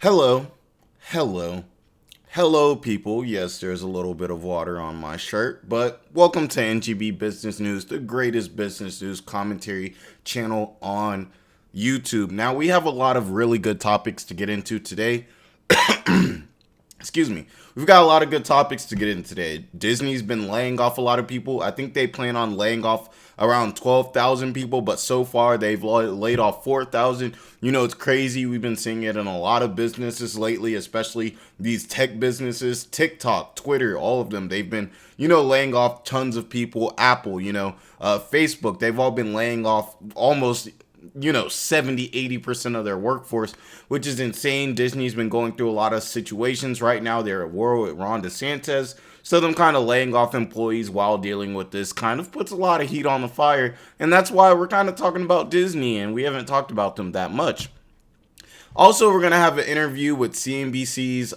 Hello, hello, hello, people. Yes, there's a little bit of water on my shirt, but welcome to NGB Business News, the greatest business news commentary channel on YouTube. Now, we have a lot of really good topics to get into today. Excuse me. We've got a lot of good topics to get in today. Disney's been laying off a lot of people. I think they plan on laying off around 12,000 people, but so far they've laid off 4,000. You know, it's crazy. We've been seeing it in a lot of businesses lately, especially these tech businesses, TikTok, Twitter, all of them. They've been, laying off tons of people. Apple, Facebook, they've all been laying off almost 70, 80% of their workforce, which is insane. Disney's been going through a lot of situations right now. They're at war with Ron DeSantis. So them kind of laying off employees while dealing with this kind of puts a lot of heat on the fire. And that's why we're kind of talking about Disney, and we haven't talked about them that much. Also, we're going to have an interview with CNBC's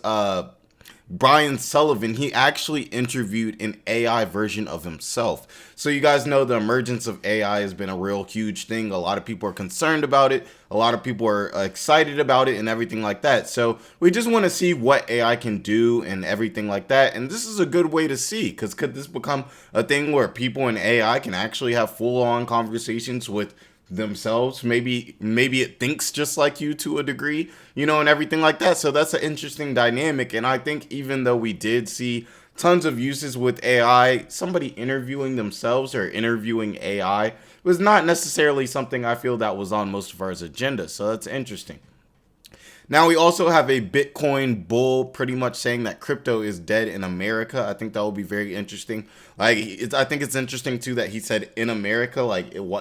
Brian Sullivan. He actually interviewed an AI version of himself. So you guys know the emergence of AI has been a real huge thing. A lot of people are concerned about it. A lot of people are excited about it and everything like that. So we just want to see what AI can do and everything like that. And this is a good way to see, because could this become a thing where people in AI can actually have full-on conversations with themselves? Maybe it thinks just like you to a degree, and everything like that. So that's an interesting dynamic. And I think even though we did see tons of uses with AI, somebody interviewing themselves or interviewing AI was not necessarily something I feel that was on most of our agenda. So that's interesting. Now, we also have a Bitcoin bull pretty much saying that crypto is dead in America. I think that will be very interesting. I think it's interesting, too, that he said in America.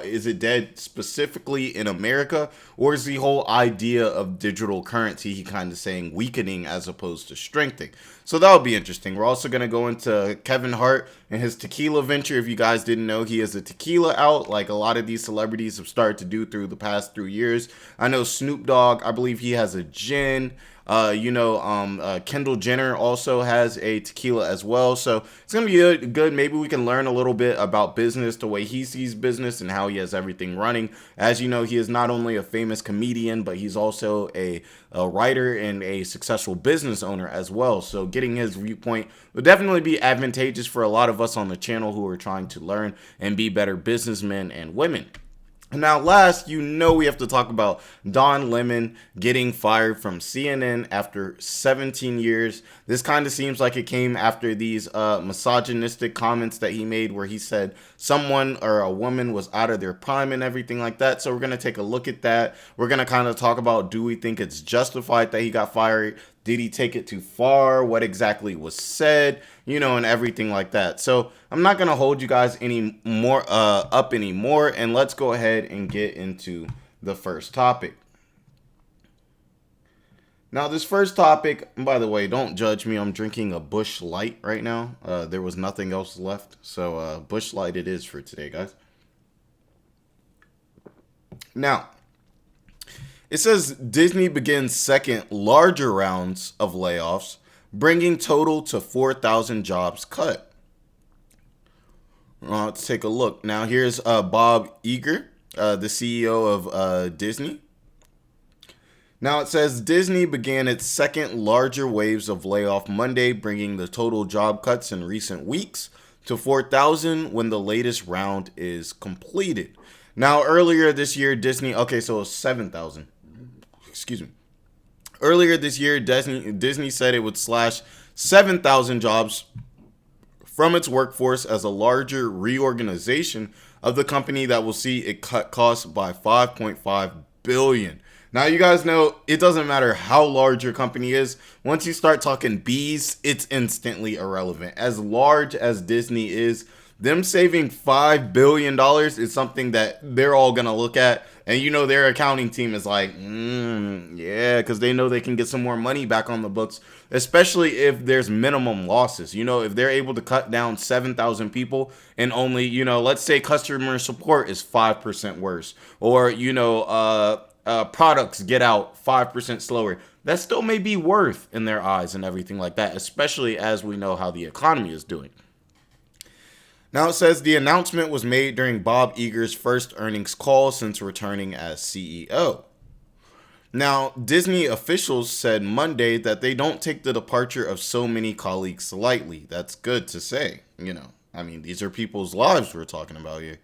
Is it dead specifically in America? Or is the whole idea of digital currency, he kind of saying weakening as opposed to strengthening? So that'll be interesting. We're also going to go into Kevin Hart and his tequila venture. If you guys didn't know, he has a tequila out, like a lot of these celebrities have started to do through the past 3 years. I know Snoop Dogg, I believe he has a gin. Kendall Jenner also has a tequila as well. So it's going to be good. Maybe we can learn a little bit about business, the way he sees business and how he has everything running. As you know, he is not only a famous comedian, but he's also a writer and a successful business owner as well. So getting his viewpoint would definitely be advantageous for a lot of us on the channel who are trying to learn and be better businessmen and women. Now, last, we have to talk about Don Lemon getting fired from CNN after 17 years. This kind of seems like it came after these misogynistic comments that he made where he said someone or a woman was out of their prime and everything like that. So we're going to take a look at that. We're going to kind of talk about, do we think it's justified that he got fired? Did he take it too far? What exactly was said? And everything like that. So I'm not going to hold you guys up anymore. And let's go ahead and get into the first topic. Now, this first topic, by the way, don't judge me. I'm drinking a Busch Light right now. There was nothing else left. So Busch Light it is for today, guys. Now, it says Disney begins second larger rounds of layoffs, bringing total to 4,000 jobs cut. Let's take a look. Now, here's Bob Iger, the CEO of Disney. Now, it says Disney began its second larger waves of layoff Monday, bringing the total job cuts in recent weeks to 4,000 when the latest round is completed. Now, earlier this year, Disney, so it was 7,000. Excuse me. Earlier this year, Disney said it would slash 7,000 jobs from its workforce as a larger reorganization of the company that will see it cut costs by $5.5 billion. Now, you guys know it doesn't matter how large your company is. Once you start talking B's, it's instantly irrelevant. As large as Disney is, them saving $5 billion is something that they're all going to look at. And their accounting team is like, yeah, because they know they can get some more money back on the books, especially if there's minimum losses. If they're able to cut down 7,000 people and only, let's say customer support is 5% worse, or, products get out 5% slower. That still may be worth in their eyes and everything like that, especially as we know how the economy is doing. Now, it says the announcement was made during Bob Iger's first earnings call since returning as CEO. Now, Disney officials said Monday that they don't take the departure of so many colleagues lightly. That's good to say. I mean, these are people's lives we're talking about here.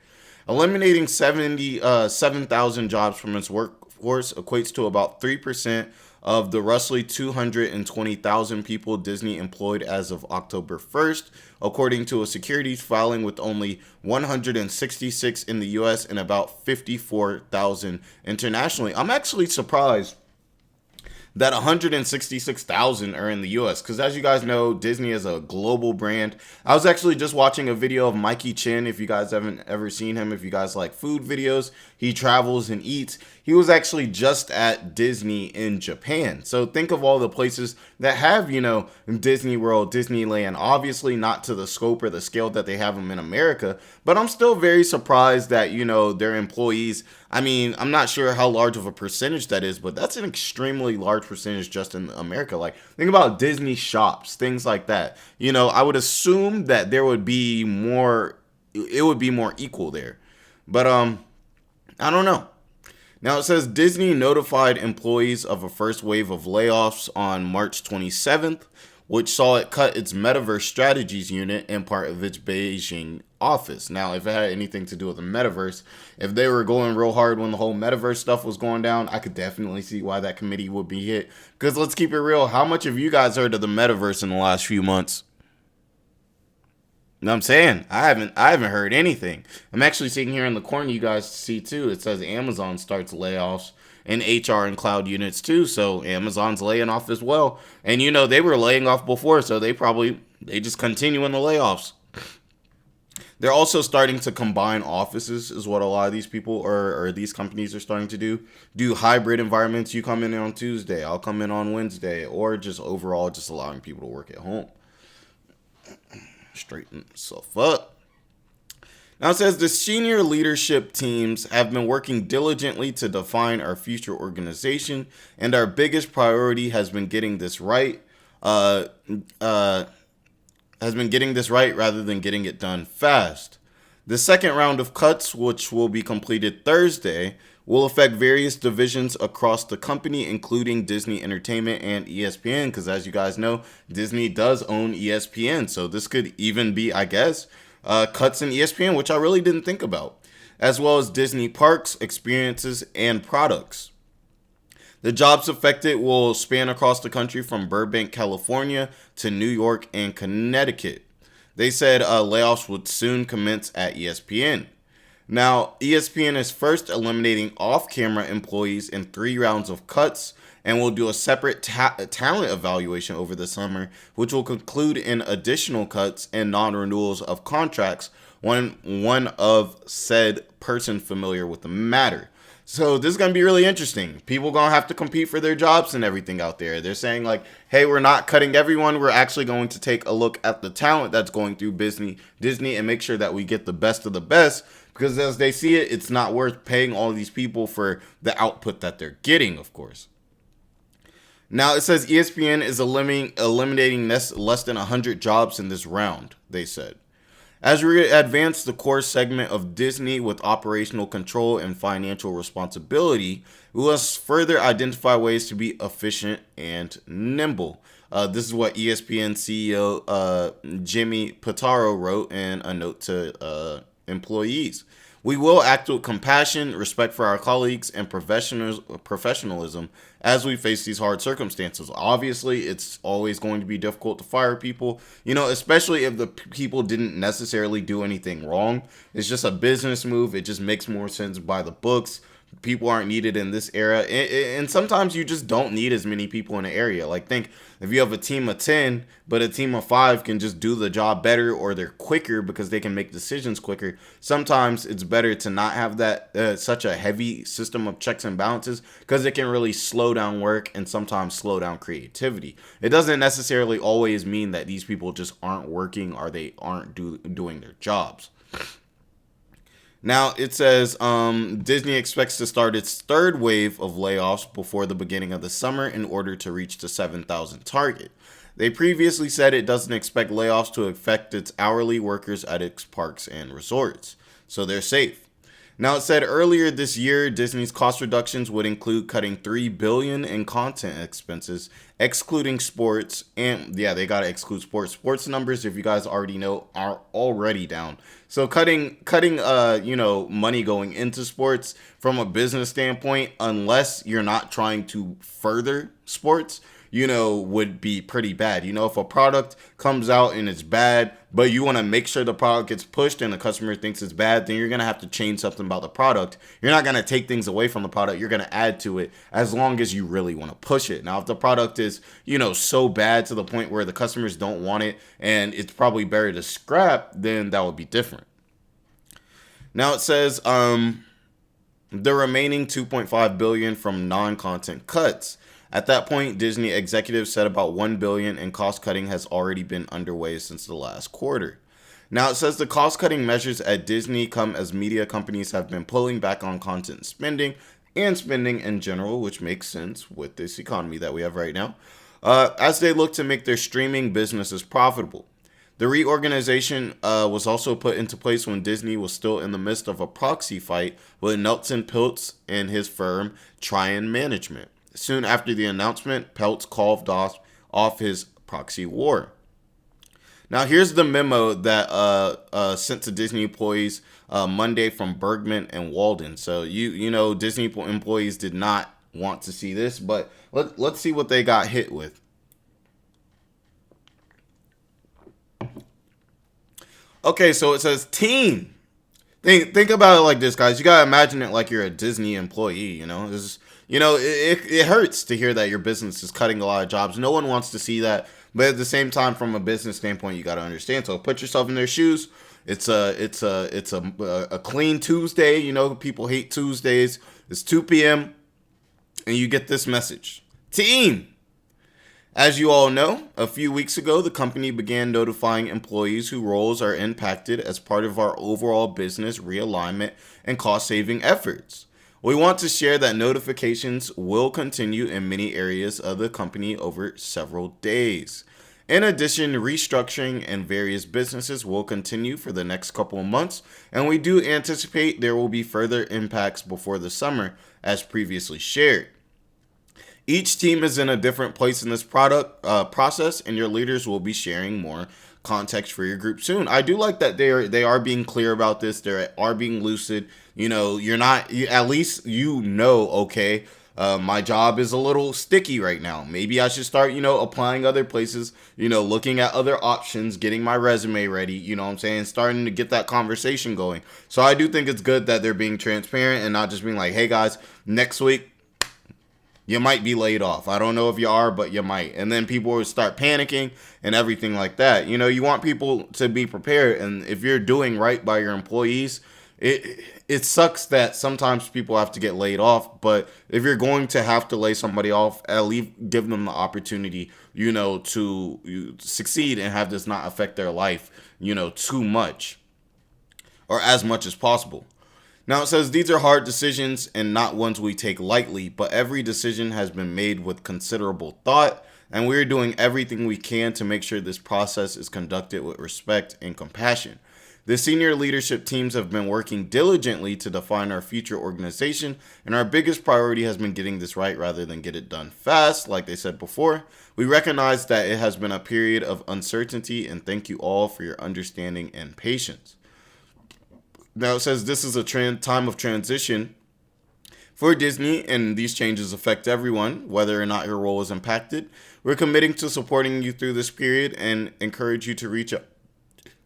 Eliminating 7,000 jobs from its workforce equates to about 3% of the roughly 220,000 people Disney employed as of October 1st, according to a securities filing with only 166 in the US and about 54,000 internationally. I'm actually surprised that 166,000 are in the US because, as you guys know, Disney is a global brand. I was actually just watching a video of Mikey Chin. If you guys haven't ever seen him, if you guys like food videos, he travels and eats. He was actually just at Disney in Japan. So think of all the places that have, Disney World, Disneyland, obviously not to the scope or the scale that they have them in America, but I'm still very surprised that, their employees, I mean, I'm not sure how large of a percentage that is, but that's an extremely large percentage just in America. Like, think about Disney shops, things like that. I would assume that there would be more, it would be more equal there. But, I don't know. Now it says Disney notified employees of a first wave of layoffs on March 27th, which saw it cut its metaverse strategies unit and part of its Beijing office. Now, if it had anything to do with the metaverse, if they were going real hard when the whole metaverse stuff was going down, I could definitely see why that committee would be hit. Because let's keep it real, how much have you guys heard of the metaverse in the last few months? No, I'm saying I haven't heard anything. I'm actually sitting here in the corner. You guys see too. It says Amazon starts layoffs in HR and cloud units too. So Amazon's laying off as well. And they were laying off before, so they just continue in the layoffs. They're also starting to combine offices, is what a lot of these people or these companies are starting to do hybrid environments. You come in on Tuesday, I'll come in on Wednesday, or just overall just allowing people to work at home. Straighten myself up. Now it says the senior leadership teams have been working diligently to define our future organization, and our biggest priority has been getting this right. Rather than getting it done fast. The second round of cuts, which will be completed Thursday, will affect various divisions across the company, including Disney Entertainment and ESPN, because as you guys know, Disney does own ESPN. So this could even be, I guess, cuts in ESPN, which I really didn't think about, as well as Disney parks, experiences, and products. The jobs affected will span across the country from Burbank, California to New York and Connecticut. They said layoffs would soon commence at ESPN. Now, ESPN is first eliminating off-camera employees in 3 rounds of cuts and will do a separate talent evaluation over the summer, which will conclude in additional cuts and non-renewals of contracts when one of said person familiar with the matter. So this is going to be really interesting. People going to have to compete for their jobs and everything out there. They're saying like, hey, we're not cutting everyone. We're actually going to take a look at the talent that's going through Disney and make sure that we get the best of the best. Because as they see it, it's not worth paying all these people for the output that they're getting, of course. Now it says ESPN is eliminating less than 100 jobs in this round, they said. As we advance the core segment of Disney with operational control and financial responsibility, we must further identify ways to be efficient and nimble. This is what ESPN CEO Jimmy Pitaro wrote in a note to employees. We will act with compassion, respect for our colleagues, and professionalism as we face these hard circumstances. Obviously, it's always going to be difficult to fire people, especially if the people didn't necessarily do anything wrong. It's just a business move. It just makes more sense by the books. People aren't needed in this era. And sometimes you just don't need as many people in an area. Like, think if you have a team of 10, but a team of 5 can just do the job better, or they're quicker because they can make decisions quicker. Sometimes it's better to not have that such a heavy system of checks and balances, because it can really slow down work and sometimes slow down creativity. It doesn't necessarily always mean that these people just aren't working or they aren't doing their jobs. Now, it says Disney expects to start its third wave of layoffs before the beginning of the summer in order to reach the 7,000 target. They previously said it doesn't expect layoffs to affect its hourly workers at its parks and resorts, so they're safe. Now, it said earlier this year, Disney's cost reductions would include cutting $3 billion in content expenses, excluding sports. And yeah, they got to exclude sports. Sports numbers, if you guys already know, are already down. So cutting money going into sports from a business standpoint, unless you're not trying to further sports, would be pretty bad. If a product comes out and it's bad, but you want to make sure the product gets pushed and the customer thinks it's bad, then you're going to have to change something about the product. You're not going to take things away from the product. You're going to add to it as long as you really want to push it. Now, if the product is, so bad to the point where the customers don't want it and it's probably better to scrap, then that would be different. Now it says the remaining $2.5 billion from non-content cuts. At that point, Disney executives said about $1 billion in cost cutting has already been underway since the last quarter. Now it says the cost cutting measures at Disney come as media companies have been pulling back on content spending and spending in general, which makes sense with this economy that we have right now, as they look to make their streaming businesses profitable. The reorganization was also put into place when Disney was still in the midst of a proxy fight with Nelson Peltz and his firm, Trian Management. Soon after the announcement, Peltz called off his proxy war. Now, here's the memo that sent to Disney employees Monday from Bergman and Walden. So, Disney employees did not want to see this, but let's see what they got hit with. Okay, so it says team. Think about it like this, guys. You gotta imagine it like you're a Disney employee. It hurts to hear that your business is cutting a lot of jobs. No one wants to see that, but at the same time, from a business standpoint, you gotta understand. So put yourself in their shoes. It's a clean Tuesday. People hate Tuesdays. It's 2 p.m. and you get this message. Team. As you all know, a few weeks ago, the company began notifying employees whose roles are impacted as part of our overall business realignment and cost-saving efforts. We want to share that notifications will continue in many areas of the company over several days. In addition, restructuring in various businesses will continue for the next couple of months, and we do anticipate there will be further impacts before the summer, as previously shared. Each team is in a different place in this process, and your leaders will be sharing more context for your group soon. I do like that they are being clear about this. They are being lucid. You're not, at least okay, my job is a little sticky right now. Maybe I should start, applying other places, looking at other options, getting my resume ready, starting to get that conversation going. So I do think it's good that they're being transparent and not just being like, hey guys, next week, you might be laid off. I don't know if you are, but you might. And then people will start panicking and everything like that. You want people to be prepared. And if you're doing right by your employees, it sucks that sometimes people have to get laid off. But if you're going to have to lay somebody off, at least give them the opportunity, to succeed and have this not affect their life, too much or as much as possible. Now it says these are hard decisions and not ones we take lightly, but every decision has been made with considerable thought, and we're doing everything we can to make sure this process is conducted with respect and compassion. The senior leadership teams have been working diligently to define our future organization, and our biggest priority has been getting this right rather than get it done fast, like they said before. We recognize that it has been a period of uncertainty, and thank you all for your understanding and patience. Now it says this is a time of transition for Disney, and these changes affect everyone, whether or not your role is impacted. We're committing to supporting you through this period and encourage you to reach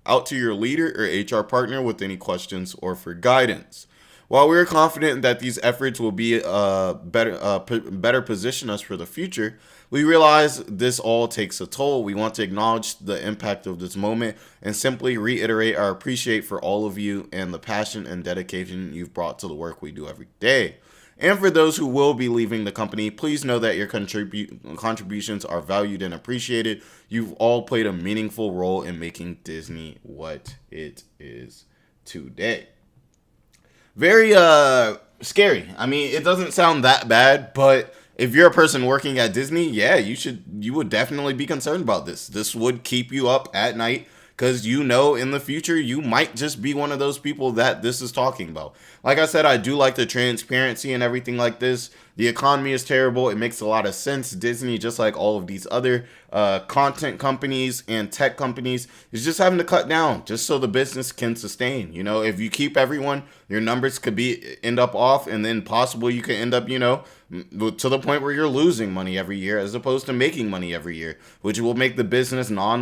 out to your leader or HR partner with any questions or for guidance. While we're confident that these efforts will be better position us for the future, we realize this all takes a toll. We want to acknowledge the impact of this moment and simply reiterate our appreciation for all of you and the passion and dedication you've brought to the work we do every day. And for those who will be leaving the company, please know that your contributions are valued and appreciated. You've all played a meaningful role in making Disney what it is today. Very scary. I mean, it doesn't sound that bad, but if you're a person working at Disney, yeah, you would definitely be concerned about this. This would keep you up at night because in the future you might just be one of those people that this is talking about. like I said, I do like the transparency and everything like this. The economy is terrible. It makes a lot of sense. Disney, just like all of these other content companies and tech companies, is just having to cut down just so the business can sustain. You know, if you keep everyone, your numbers could end up off, and then possibly you could end up, you know, to the point where you're losing money every year as opposed to making money every year, which will make the business no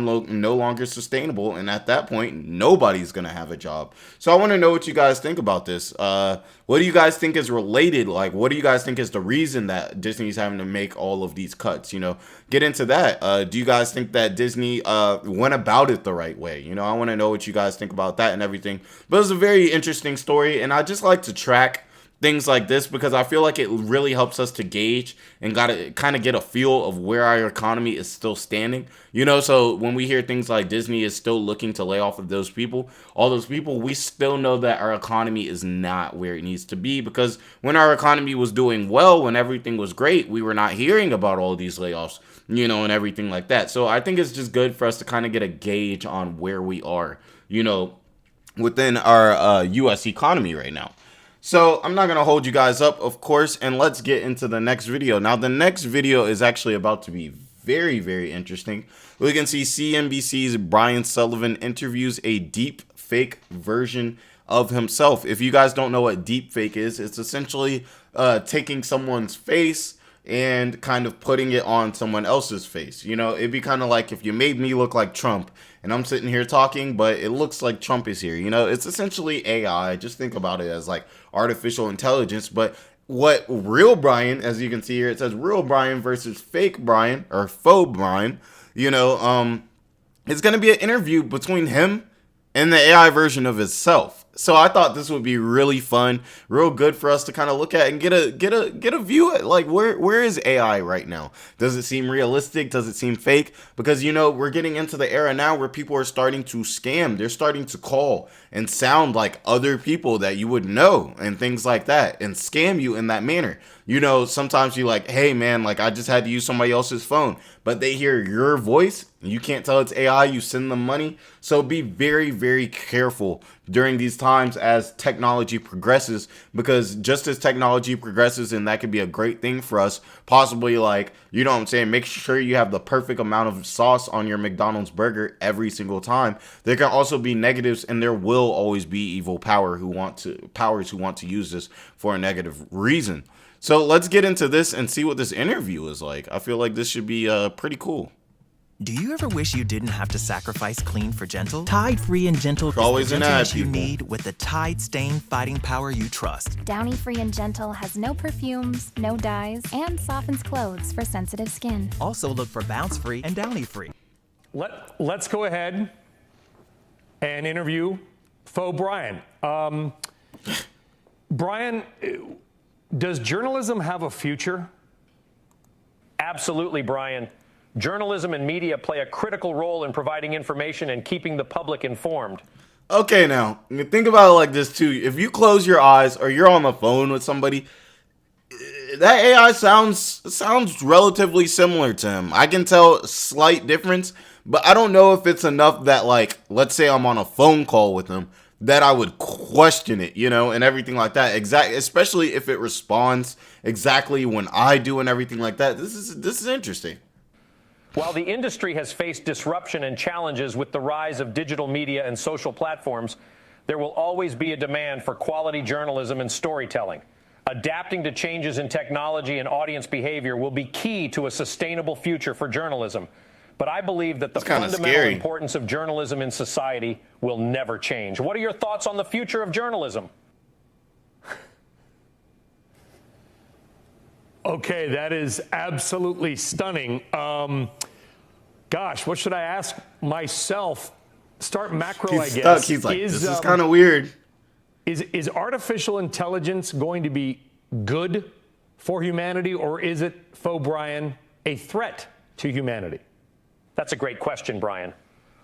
longer sustainable. And at that point, nobody's going to have a job. So I want to know what you guys think about this. What do you guys think is related? Like, what do you guys think is the reason that Disney's having to make all of these cuts? You know, get into that. Do you guys think that Disney went about it the right way? You know, I want to know what you guys think about that and everything. But it's a very interesting story, and I just like to track things like this because I feel like it really helps us to gauge and gotta kind of get a feel of where our economy is still standing. You know, so when we hear things like Disney is still looking to lay off of those people, all those people, we still know that our economy is not where it needs to be, because when our economy was doing well, when everything was great, we were not hearing about all these layoffs, you know, and everything like that. So I think it's just good for us to kind of get a gauge on where we are, you know, within our U.S. economy right now. So I'm not going to hold you guys up, of course, and let's get into the next video. Now, the next video is actually about to be very, very interesting. We can see CNBC's Brian Sullivan interviews a deep fake version of himself. If you guys don't know what deep fake is, it's essentially taking someone's face and kind of putting it on someone else's face. You know, it'd be kind of like if you made me look like Trump and I'm sitting here talking, but it looks like Trump is here. You know, it's essentially AI. Just think about it as like artificial intelligence. But what real Brian, as you can see here, it says real Brian versus fake Brian or faux Brian, you know, it's going to be an interview between him and the AI version of himself. So I thought this would be really fun, real good for us to kind of look at and get a view at, like, where is AI right now? Does it seem realistic? Does it seem fake? Because, you know, we're getting into the era now where people are starting to scam. They're starting to call and sound like other people that you would know and things like that and scam you in that manner. You know, sometimes you're like, hey man, like I just had to use somebody else's phone, but they hear your voice. You can't tell it's AI. You send them money. So be very, very careful during these times as technology progresses, because just as technology progresses, and that could be a great thing for us, possibly, like, you know what I'm saying, make sure you have the perfect amount of sauce on your McDonald's burger every single time. There can also be negatives, and there will always be evil powers who want to use this for a negative reason. So let's get into this and see what this interview is like. I feel like this should be pretty cool. Do you ever wish you didn't have to sacrifice clean for gentle? Tide Free and Gentle is always the an ad, gentleness you people. need with the Tide stain fighting power you trust. Downy Free and Gentle has no perfumes, no dyes, and softens clothes for sensitive skin. Also look for Bounce Free and Downy Free. Let's go ahead and interview faux Brian. Brian, does journalism have a future? Absolutely, Brian. Journalism and media play a critical role in providing information and keeping the public informed. Okay, now, think about it like this too. If you close your eyes or you're on the phone with somebody, that AI sounds relatively similar to him. I can tell a slight difference, but I don't know if it's enough that, like, let's say I'm on a phone call with him, that I would question it, you know, and everything like that. Especially if it responds exactly when I do and everything like that. This is interesting. While the industry has faced disruption and challenges with the rise of digital media and social platforms, there will always be a demand for quality journalism and storytelling. Adapting to changes in technology and audience behavior will be key to a sustainable future for journalism. But I believe that the fundamental importance of journalism in society will never change. What are your thoughts on the future of journalism? Okay, that is absolutely stunning. Gosh, what should I ask myself? Start macro, I guess. He's like, this is kind of weird. Is artificial intelligence going to be good for humanity, or is it, faux Brian, a threat to humanity? That's a great question, Brian.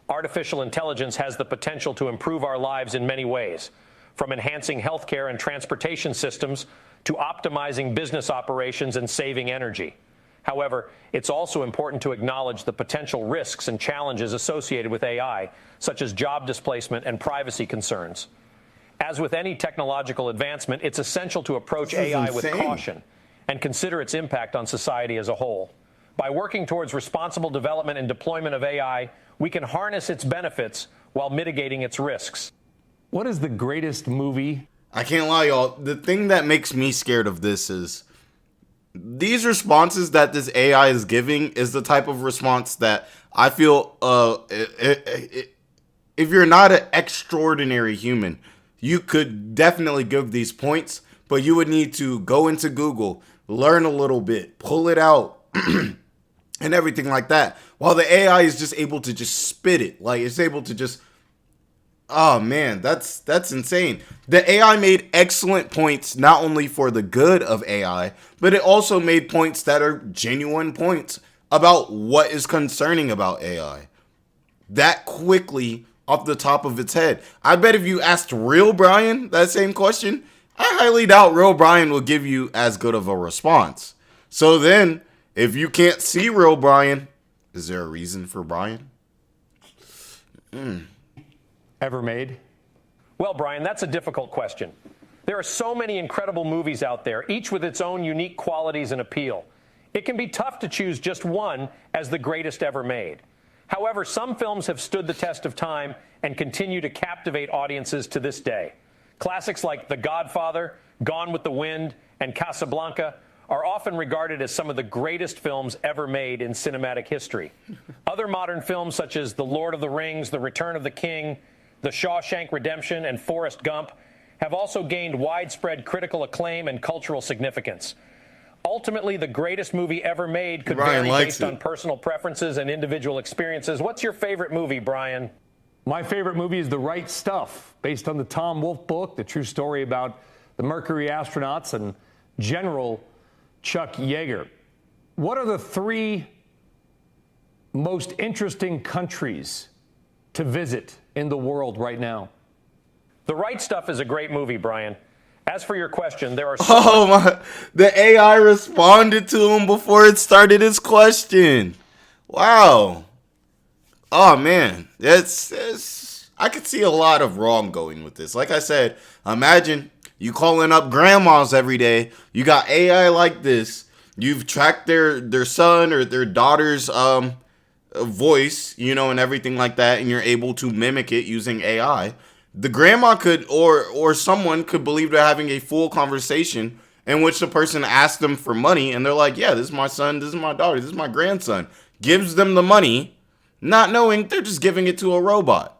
Artificial intelligence has the potential to improve our lives in many ways, from enhancing healthcare and transportation systems to optimizing business operations and saving energy. However, it's also important to acknowledge the potential risks and challenges associated with AI, such as job displacement and privacy concerns. As with any technological advancement, it's essential to approach AI with caution and consider its impact on society as a whole. By working towards responsible development and deployment of AI, we can harness its benefits while mitigating its risks. What is the greatest movie? I can't lie, y'all. The thing that makes me scared of this is these responses that this AI is giving is the type of response that I feel if you're not an extraordinary human, you could definitely give these points, but you would need to go into Google, learn a little bit, pull it out, and everything like that. While the AI is just able to just spit it. Like, it's able to just... Oh, man, that's insane. The AI made excellent points, not only for the good of AI, but it also made points that are genuine points about what is concerning about AI. That quickly off the top of its head. I bet if you asked real Brian that same question, I highly doubt real Brian will give you as good of a response. So then, if you can't see real Brian, is there a reason for Brian? Ever made? Well, Brian, that's a difficult question. There are so many incredible movies out there, each with its own unique qualities and appeal. It can be tough to choose just one as the greatest ever made. However, some films have stood the test of time and continue to captivate audiences to this day. Classics like The Godfather, Gone with the Wind, and Casablanca are often regarded as some of the greatest films ever made in cinematic history. Other modern films such as The Lord of the Rings, The Return of the King, The Shawshank Redemption, and Forrest Gump have also gained widespread critical acclaim and cultural significance. Ultimately, the greatest movie ever made could vary based on personal preferences and individual experiences. What's your favorite movie, Brian? My favorite movie is The Right Stuff, based on the Tom Wolfe book, the true story about the Mercury astronauts and General Chuck Yeager. What are the 3 most interesting countries to visit in the world right now? The Right Stuff is a great movie, Brian. As for your question, there are... Oh my, the AI responded to him before it started his question. Wow. Oh man, it's I could see a lot of wrong going with this. Like I said, imagine you calling up grandmas every day. You got AI like this. You've tracked their son or their daughter's voice, you know, and everything like that, and you're able to mimic it using AI. The grandma could, or someone could believe they're having a full conversation in which the person asked them for money, and they're like, yeah, this is my son, this is my daughter, this is my grandson. Gives them the money, not knowing they're just giving it to a robot.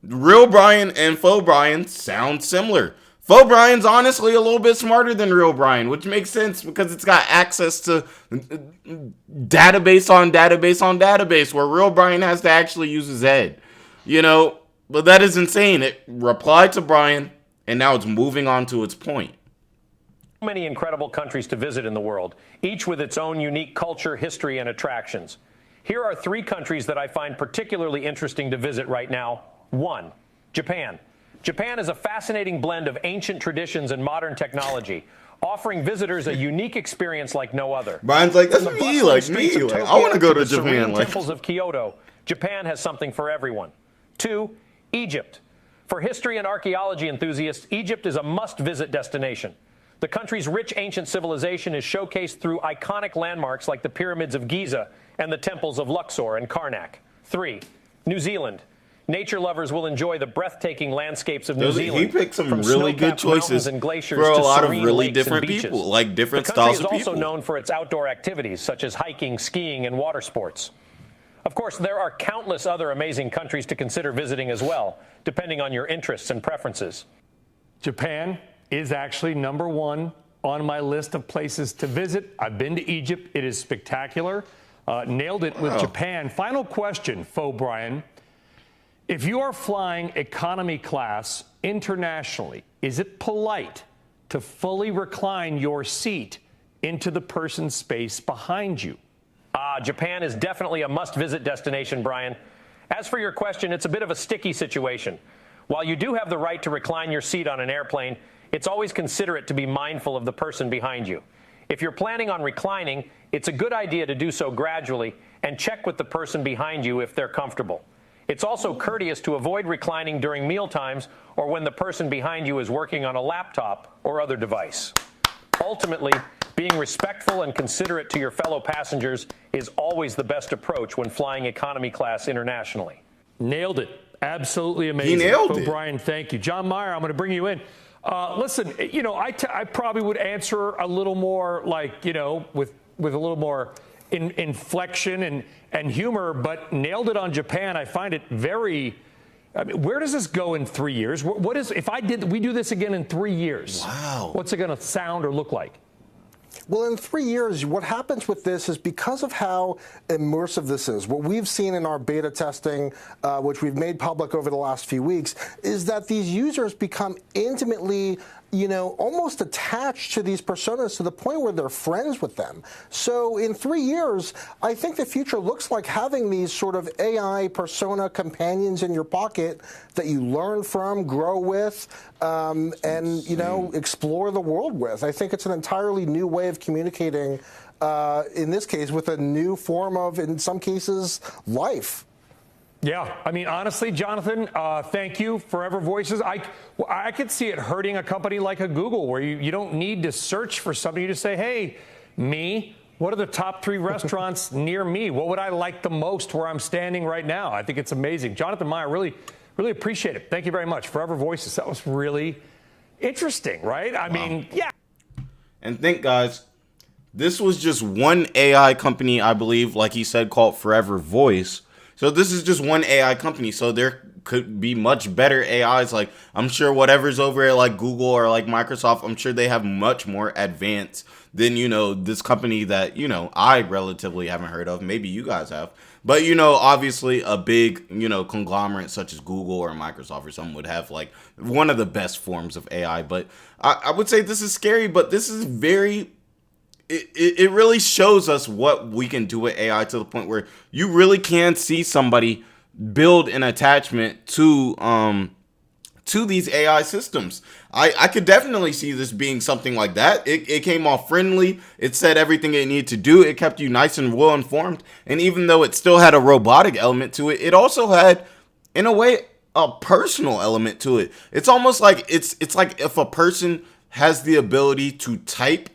Real Brian and faux Brian sound similar. Faux Brian's honestly a little bit smarter than real Brian, which makes sense because it's got access to database on database on database, where real Brian has to actually use his head, you know. But that is insane. It replied to Brian, and now it's moving on to its point. Many incredible countries to visit in the world, each with its own unique culture, history, and attractions. Here are 3 countries that I find particularly interesting to visit right now. 1, Japan. Japan is a fascinating blend of ancient traditions and modern technology, offering visitors a unique experience like no other. Brian's like, that's me, like me. Like, I want to go to Japan. Like, temples of Kyoto, Japan has something for everyone. 2, Egypt. For history and archaeology enthusiasts, Egypt is a must-visit destination. The country's rich ancient civilization is showcased through iconic landmarks like the pyramids of Giza and the temples of Luxor and Karnak. 3, New Zealand. Nature lovers will enjoy the breathtaking landscapes of New Zealand. He picked some really good choices and glaciers for a to lot of serene really lakes different and beaches. people, like different the country styles of people. is also known for its outdoor activities, such as hiking, skiing, and water sports. Of course, there are countless other amazing countries to consider visiting as well, depending on your interests and preferences. Japan is actually number 1 on my list of places to visit. I've been to Egypt. It is spectacular. Nailed it with Japan. Final question, faux Brian. If you are flying economy class internationally, is it polite to fully recline your seat into the person's space behind you? Japan is definitely a must-visit destination, Brian. As for your question, it's a bit of a sticky situation. While you do have the right to recline your seat on an airplane, it's always considerate to be mindful of the person behind you. If you're planning on reclining, it's a good idea to do so gradually and check with the person behind you if they're comfortable. It's also courteous to avoid reclining during meal times or when the person behind you is working on a laptop or other device. Ultimately, being respectful and considerate to your fellow passengers is always the best approach when flying economy class internationally. Nailed it. Absolutely amazing. He nailed it. Brian, thank you. John Meyer, I'm going to bring you in. Listen, I probably would answer a little more with a little more inflection and humor, but nailed it on Japan. I find it very. I mean, where does this go in 3 years? What is if we do this again in 3 years? Wow. What's it going to sound or look like? Well, in 3 years, what happens with this is because of how immersive this is, what we've seen in our beta testing, which we've made public over the last few weeks, is that these users become intimately, almost attached to these personas to the point where they're friends with them. So in 3 years, I think the future looks like having these sort of AI persona companions in your pocket that you learn from, grow with, and, explore the world with. I think it's an entirely new way of communicating, in this case, with a new form of, in some cases, life. Yeah, I mean, honestly, Jonathan, thank you. Forever Voices. I could see it hurting a company like a Google where you don't need to search for something. You just say, hey, me, what are the top 3 restaurants near me? What would I like the most where I'm standing right now? I think it's amazing. Jonathan Meyer, really appreciate it. Thank you very much. Forever Voices. That was really interesting, right? I mean, yeah. And think, guys, this was just one AI company, I believe, like he said, called Forever Voice. So this is just one AI company. So there could be much better AIs. Like, I'm sure whatever's over at like Google or like Microsoft, I'm sure they have much more advanced than, this company that, I relatively haven't heard of. Maybe you guys have. But, obviously a big, conglomerate such as Google or Microsoft or something would have like one of the best forms of AI. But I would say this is scary, but this is very... It really shows us what we can do with AI to the point where you really can see somebody build an attachment to these AI systems. I could definitely see this being something like that. It came off friendly. It said everything it needed to do. It kept you nice and well informed. And even though it still had a robotic element to it, it also had, in a way, a personal element to it. It's almost like it's like if a person has the ability to type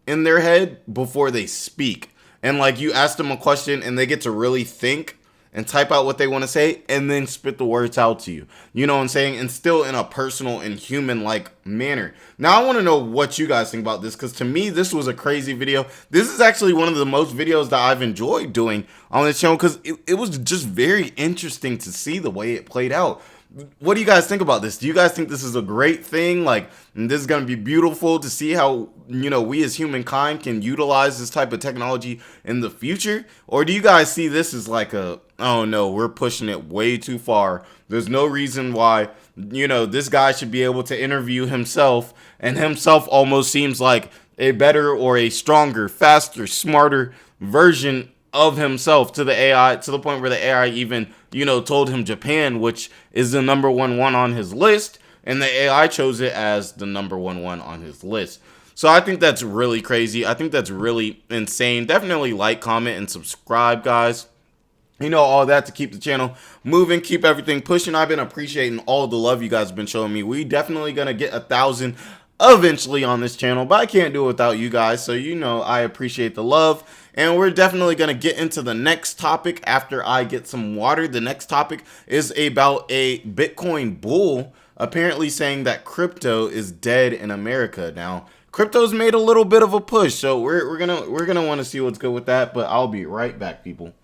in their head before they speak, and like you ask them a question and they get to really think and type out what they want to say and then spit the words out to you. You know what I'm saying? And still in a personal and human like manner. Now I want to know what you guys think about this, because to me this was a crazy video. This is actually one of the most videos that I've enjoyed doing on this channel, because it was just very interesting to see the way it played out. What do you guys think about this? Do you guys think this is a great thing? Like, this is going to be beautiful to see how, we as humankind can utilize this type of technology in the future? Or do you guys see this as like oh no, we're pushing it way too far. There's no reason why, this guy should be able to interview himself, and himself almost seems like a better or a stronger, faster, smarter version of himself to the AI, to the point where the AI even, told him Japan, which is the number one on his list, and the AI chose it as the number one on his list. So I think that's really crazy. I think that's really insane. Definitely like, comment, and subscribe, guys. All that to keep the channel moving, keep everything pushing. I've been appreciating all the love you guys have been showing me. We definitely gonna get 1,000 eventually on this channel, but I can't do it without you guys. So I appreciate the love. And we're definitely going to get into the next topic after I get some water. The next topic is about a Bitcoin bull apparently saying that crypto is dead in America. Now, crypto's made a little bit of a push, so we're gonna want to see what's good with that, but I'll be right back, people.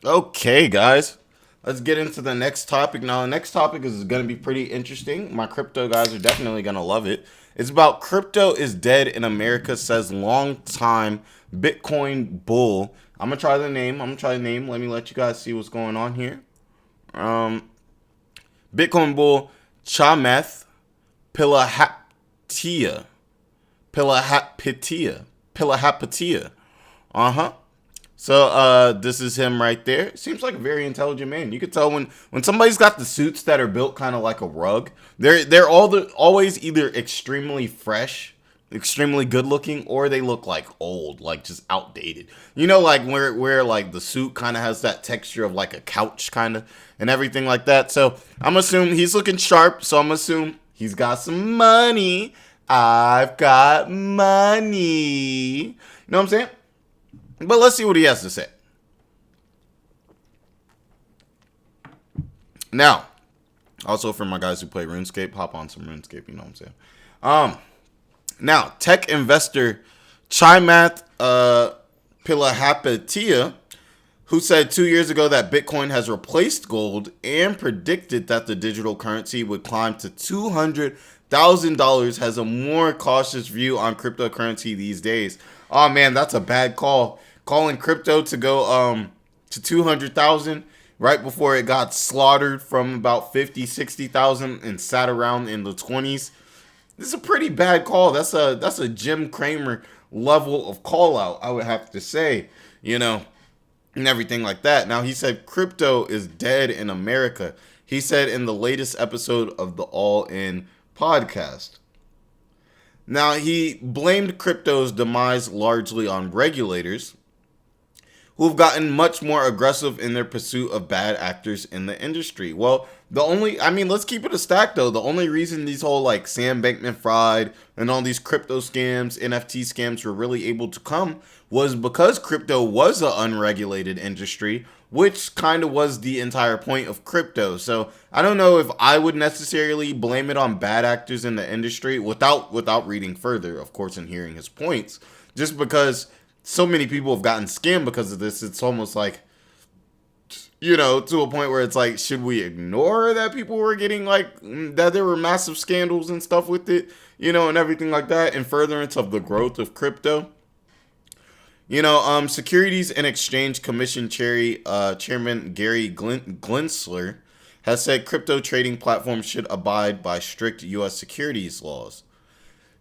Okay, guys. Let's get into the next topic. Now, the next topic is going to be pretty interesting. My crypto guys are definitely going to love it. It's about crypto is dead in America, says longtime Bitcoin bull. I'm going to try the name. Let me let you guys see what's going on here. Bitcoin bull Chamath Palihapitiya. So this is him right there. Seems like a very intelligent man. You could tell when somebody's got the suits that are built kind of like a rug. They're always either extremely fresh, extremely good looking, or they look like old, like just outdated. You know, like where like the suit kind of has that texture of like a couch kind of and everything like that. So I'm assuming he's looking sharp. So I'm assuming he's got some money. I've got money. You know what I'm saying? But let's see what he has to say. Now, also for my guys who play RuneScape, hop on some RuneScape, you know what I'm saying? Now, tech investor Chamath Palihapitiya, who said 2 years ago that Bitcoin has replaced gold and predicted that the digital currency would climb to $200,000, has a more cautious view on cryptocurrency these days. Oh man, that's a bad call. Calling crypto to go to 200,000 right before it got slaughtered from about 50, 60,000 and sat around in the 20s. This is a pretty bad call. That's a Jim Cramer level of call out, I would have to say, you know, and everything like that. Now, he said crypto is dead in America. He said in the latest episode of the All In podcast. Now, he blamed crypto's demise largely on regulators who've gotten much more aggressive in their pursuit of bad actors in the industry. Well, let's keep it a stack though. The only reason these whole like Sam Bankman-Fried and all these crypto scams, NFT scams were really able to come was because crypto was an unregulated industry, which kind of was the entire point of crypto. So I don't know if I would necessarily blame it on bad actors in the industry without reading further, of course, and hearing his points, just because so many people have gotten scammed because of this. It's almost like, you know, to a point where it's like, should we ignore that people were getting like, that there were massive scandals and stuff with it, you know, and everything like that, in furtherance of the growth of crypto? You know, Securities and Exchange Commission Chairman Gary Gensler has said crypto trading platforms should abide by strict U.S. securities laws.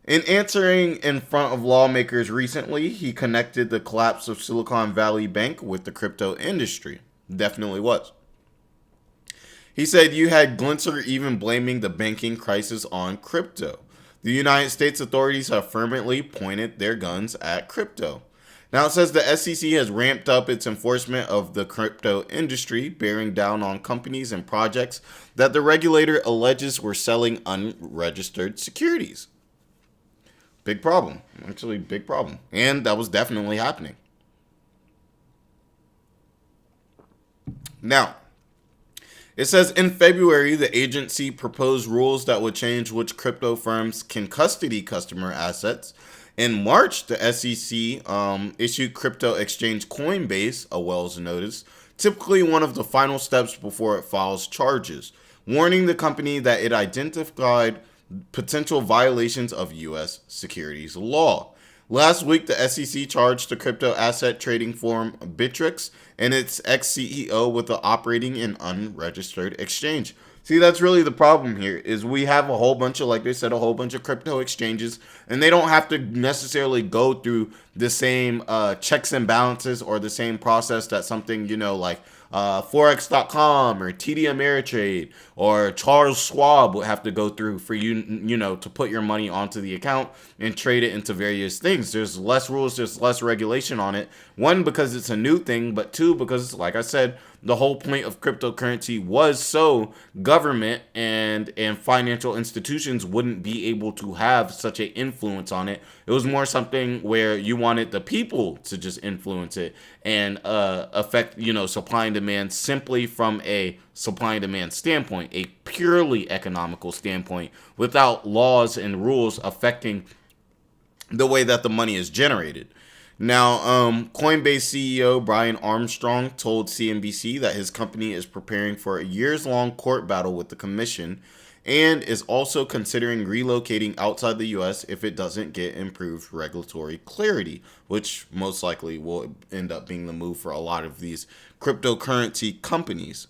In answering in front of lawmakers recently, he connected the collapse of Silicon Valley Bank with the crypto industry. Definitely was. He said you had Gensler even blaming the banking crisis on crypto. The United States authorities have firmly pointed their guns at crypto. Now it says the SEC has ramped up its enforcement of the crypto industry, bearing down on companies and projects that the regulator alleges were selling unregistered securities. Big problem. Actually, big problem. And that was definitely happening. Now, it says in February, the agency proposed rules that would change which crypto firms can custody customer assets. In March, the SEC issued crypto exchange Coinbase a Wells notice, typically one of the final steps before it files charges, warning the company that it identified potential violations of U.S. securities law. Last week, the SEC charged the crypto asset trading firm Bittrex and its ex-CEO with operating an unregistered exchange. See, that's really the problem here, is we have a whole bunch of, like they said, a whole bunch of crypto exchanges, and they don't have to necessarily go through the same checks and balances or the same process that something, you know, like Forex.com or TD Ameritrade or Charles Schwab would have to go through for you know, to put your money onto the account and trade it into various things. There's less rules, there's less regulation on it. One, because it's a new thing, but two, because, like I said, the whole point of cryptocurrency was so government and financial institutions wouldn't be able to have such an influence on it. It was more something where you wanted the people to just influence it and affect, you know, supply and demand simply from a supply and demand standpoint, a purely economical standpoint, without laws and rules affecting the way that the money is generated. Now, Coinbase CEO Brian Armstrong told CNBC that his company is preparing for a years-long court battle with the commission and is also considering relocating outside the U.S. if it doesn't get improved regulatory clarity, which most likely will end up being the move for a lot of these cryptocurrency companies.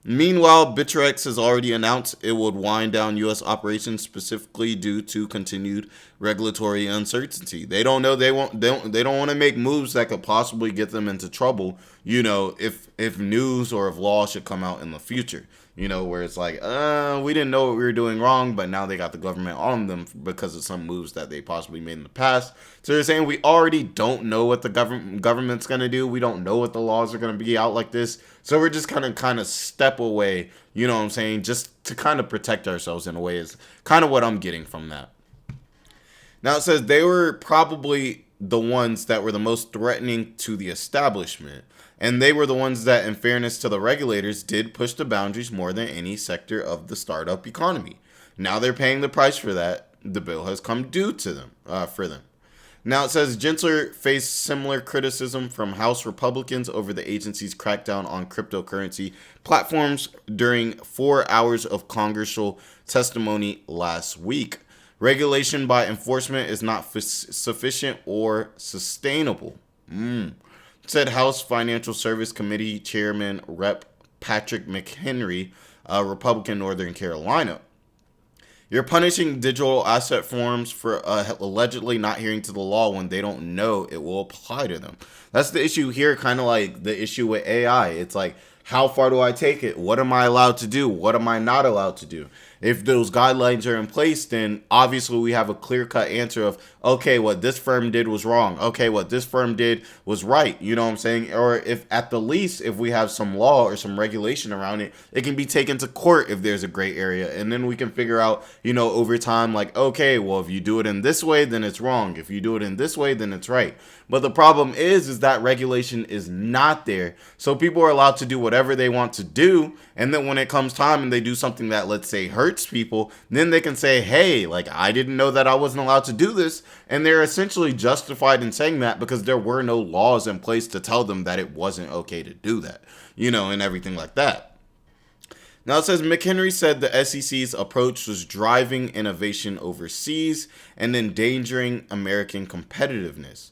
Meanwhile, Bittrex has already announced it would wind down U.S. operations specifically due to continued regulatory uncertainty. They don't know they don't want to make moves that could possibly get them into trouble. If news or if law should come out in the future. Where it's like, we didn't know what we were doing wrong, but now they got the government on them because of some moves that they possibly made in the past. So they're saying we already don't know what the government's going to do. We don't know what the laws are going to be out like this. So we're just kind of step away, just to kind of protect ourselves in a way is kind of what I'm getting from that. Now it says they were probably the ones that were the most threatening to the establishment. And they were the ones that, in fairness to the regulators, did push the boundaries more than any sector of the startup economy. Now they're paying the price for that. The bill has come due to them, for them. Now it says Gensler faced similar criticism from House Republicans over the agency's crackdown on cryptocurrency platforms during 4 hours of congressional testimony last week. Regulation by enforcement is not sufficient or sustainable. Said House Financial Service Committee Chairman Rep. Patrick McHenry, Republican, Northern Carolina. You're punishing digital asset firms for allegedly not adhering to the law when they don't know it will apply to them. That's the issue here, kind of like the issue with AI. It's like, how far do I take it? What am I allowed to do? What am I not allowed to do? If those guidelines are in place, then obviously we have a clear-cut answer of, okay, what this firm did was wrong. Okay, what this firm did was right. You know what I'm saying? Or if at the least, if we have some law or some regulation around it, it can be taken to court if there's a gray area. And then we can figure out, over time, like, okay, well, if you do it in this way, then it's wrong. If you do it in this way, then it's right. But the problem is that regulation is not there. So people are allowed to do whatever they want to do. And then when it comes time and they do something that, let's say, hurts people, then they can say, hey, like, I didn't know that I wasn't allowed to do this. And they're essentially justified in saying that because there were no laws in place to tell them that it wasn't okay to do that, and everything like that. Now it says McHenry said the SEC's approach was driving innovation overseas and endangering American competitiveness.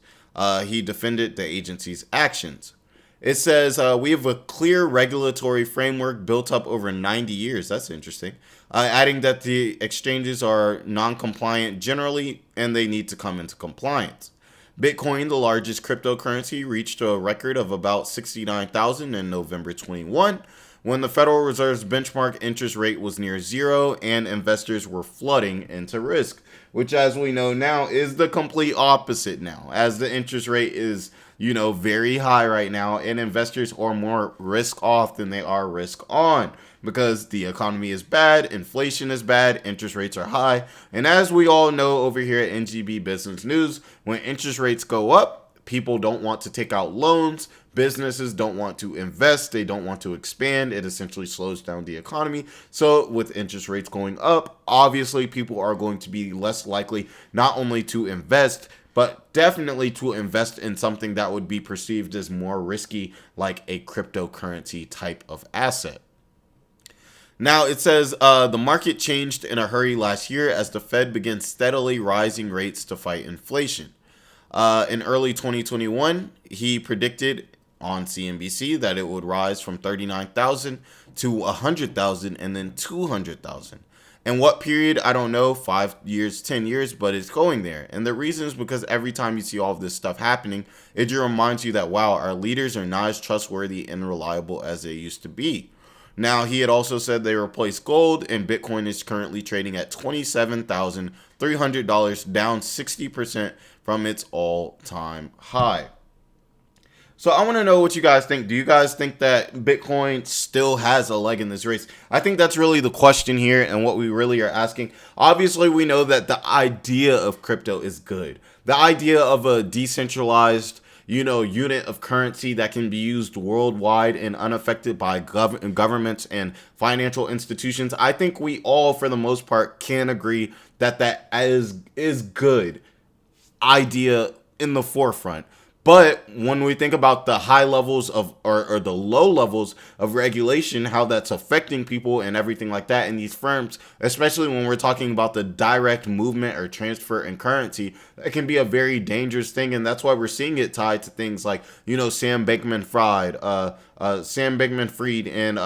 He defended the agency's actions. It says, we have a clear regulatory framework built up over 90 years. That's interesting. Adding that the exchanges are non-compliant generally, and they need to come into compliance. Bitcoin, the largest cryptocurrency, reached a record of about 69,000 in November 21, when the Federal Reserve's benchmark interest rate was near zero and investors were flooding into risk, which, as we know now, is the complete opposite now, as the interest rate is very high right now, and investors are more risk off than they are risk on because the economy is bad, inflation is bad, interest rates are high. And as we all know over here at NGB Business News, when interest rates go up, people don't want to take out loans. Businesses don't want to invest. They don't want to expand. It essentially slows down the economy. So with interest rates going up, obviously people are going to be less likely not only to invest, but definitely to invest in something that would be perceived as more risky, like a cryptocurrency type of asset. Now, it says the market changed in a hurry last year as the Fed began steadily rising rates to fight inflation. In early 2021, he predicted on CNBC that it would rise from 39,000 to 100,000 and then 200,000. And what period? I don't know, 5 years, 10 years, but it's going there. And the reason is because every time you see all of this stuff happening, it just reminds you that, wow, our leaders are not as trustworthy and reliable as they used to be. Now, he had also said they replaced gold, and Bitcoin is currently trading at $27,300, down 60% from its all-time high. So I want to know what you guys think. Do you guys think that Bitcoin still has a leg in this race? I think that's really the question here and what we really are asking. Obviously, we know that the idea of crypto is good. The idea of a decentralized, unit of currency that can be used worldwide and unaffected by governments and financial institutions. I think we all, for the most part, can agree that is good idea in the forefront. But when we think about the high levels of or the low levels of regulation, how that's affecting people and everything like that in these firms, especially when we're talking about the direct movement or transfer in currency, that can be a very dangerous thing. And that's why we're seeing it tied to things like, Sam Bankman-Fried, and,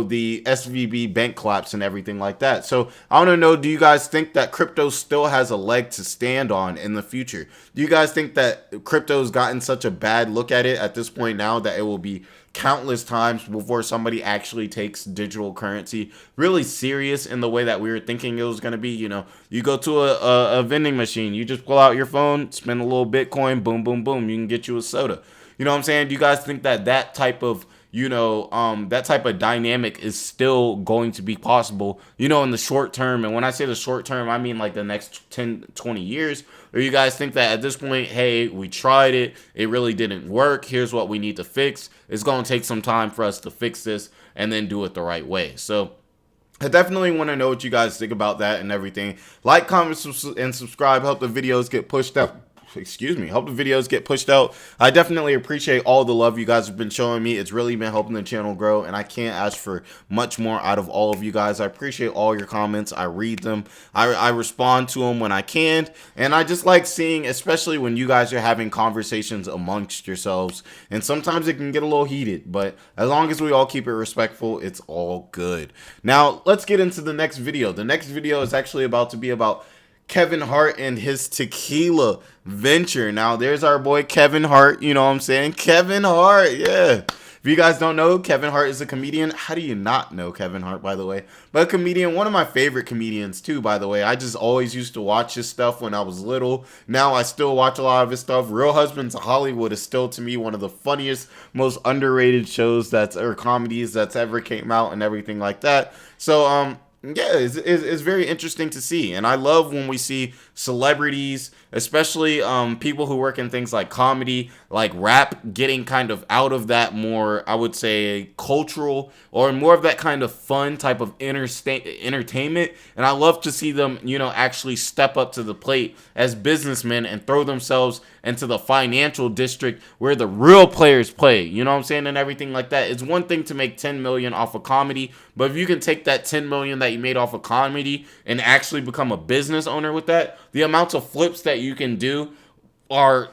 the SVB bank collapse and everything like that. So I want to know, do you guys think that crypto still has a leg to stand on in the future? Do you guys think that crypto's gotten such a bad look at it at this point now that it will be countless times before somebody actually takes digital currency really serious in the way that we were thinking it was going to be? You go to a vending machine, you just pull out your phone, spend a little Bitcoin, boom, boom, boom, you can get you a soda. You know what I'm saying? Do you guys think that type of that type of dynamic is still going to be possible, in the short term? And when I say the short term, I mean like the next 10, 20 years. Or you guys think that at this point, hey, we tried it, it really didn't work, here's what we need to fix. It's going to take some time for us to fix this and then do it the right way. So I definitely want to know what you guys think about that and everything. Like, comment, and subscribe. Help the videos get pushed out. Help the videos get pushed out. I definitely appreciate all the love you guys have been showing me. It's really been helping the channel grow, and I can't ask for much more out of all of you guys. I appreciate all your comments. I read them. I respond to them when I can, and I just like seeing, especially when you guys are having conversations amongst yourselves, and sometimes it can get a little heated, but as long as we all keep it respectful, it's all good. Now, let's get into the next video. The next video is actually about to be about Kevin Hart and his tequila venture. Now, there's our boy Kevin Hart, you know what I'm saying? Kevin Hart, yeah. If you guys don't know, Kevin Hart is a comedian. How do you not know Kevin Hart, by the way? But a comedian, one of my favorite comedians too, by the way. I just always used to watch his stuff when I was little. Now I still watch a lot of his stuff. Real Husbands of Hollywood is still, to me, one of the funniest, most underrated shows or comedies that's ever came out and everything like that. So, yeah, it's very interesting to see. And I love when we see celebrities, especially people who work in things like comedy, like rap, getting kind of out of that more, I would say, cultural or more of that kind of fun type of entertainment. And I love to see them, actually step up to the plate as businessmen and throw themselves into the financial district where the real players play, you know what I'm saying, and everything like that. It's one thing to make 10 million off of comedy, but if you can take that 10 million that you made off of comedy and actually become a business owner with that, the amounts of flips that you can do are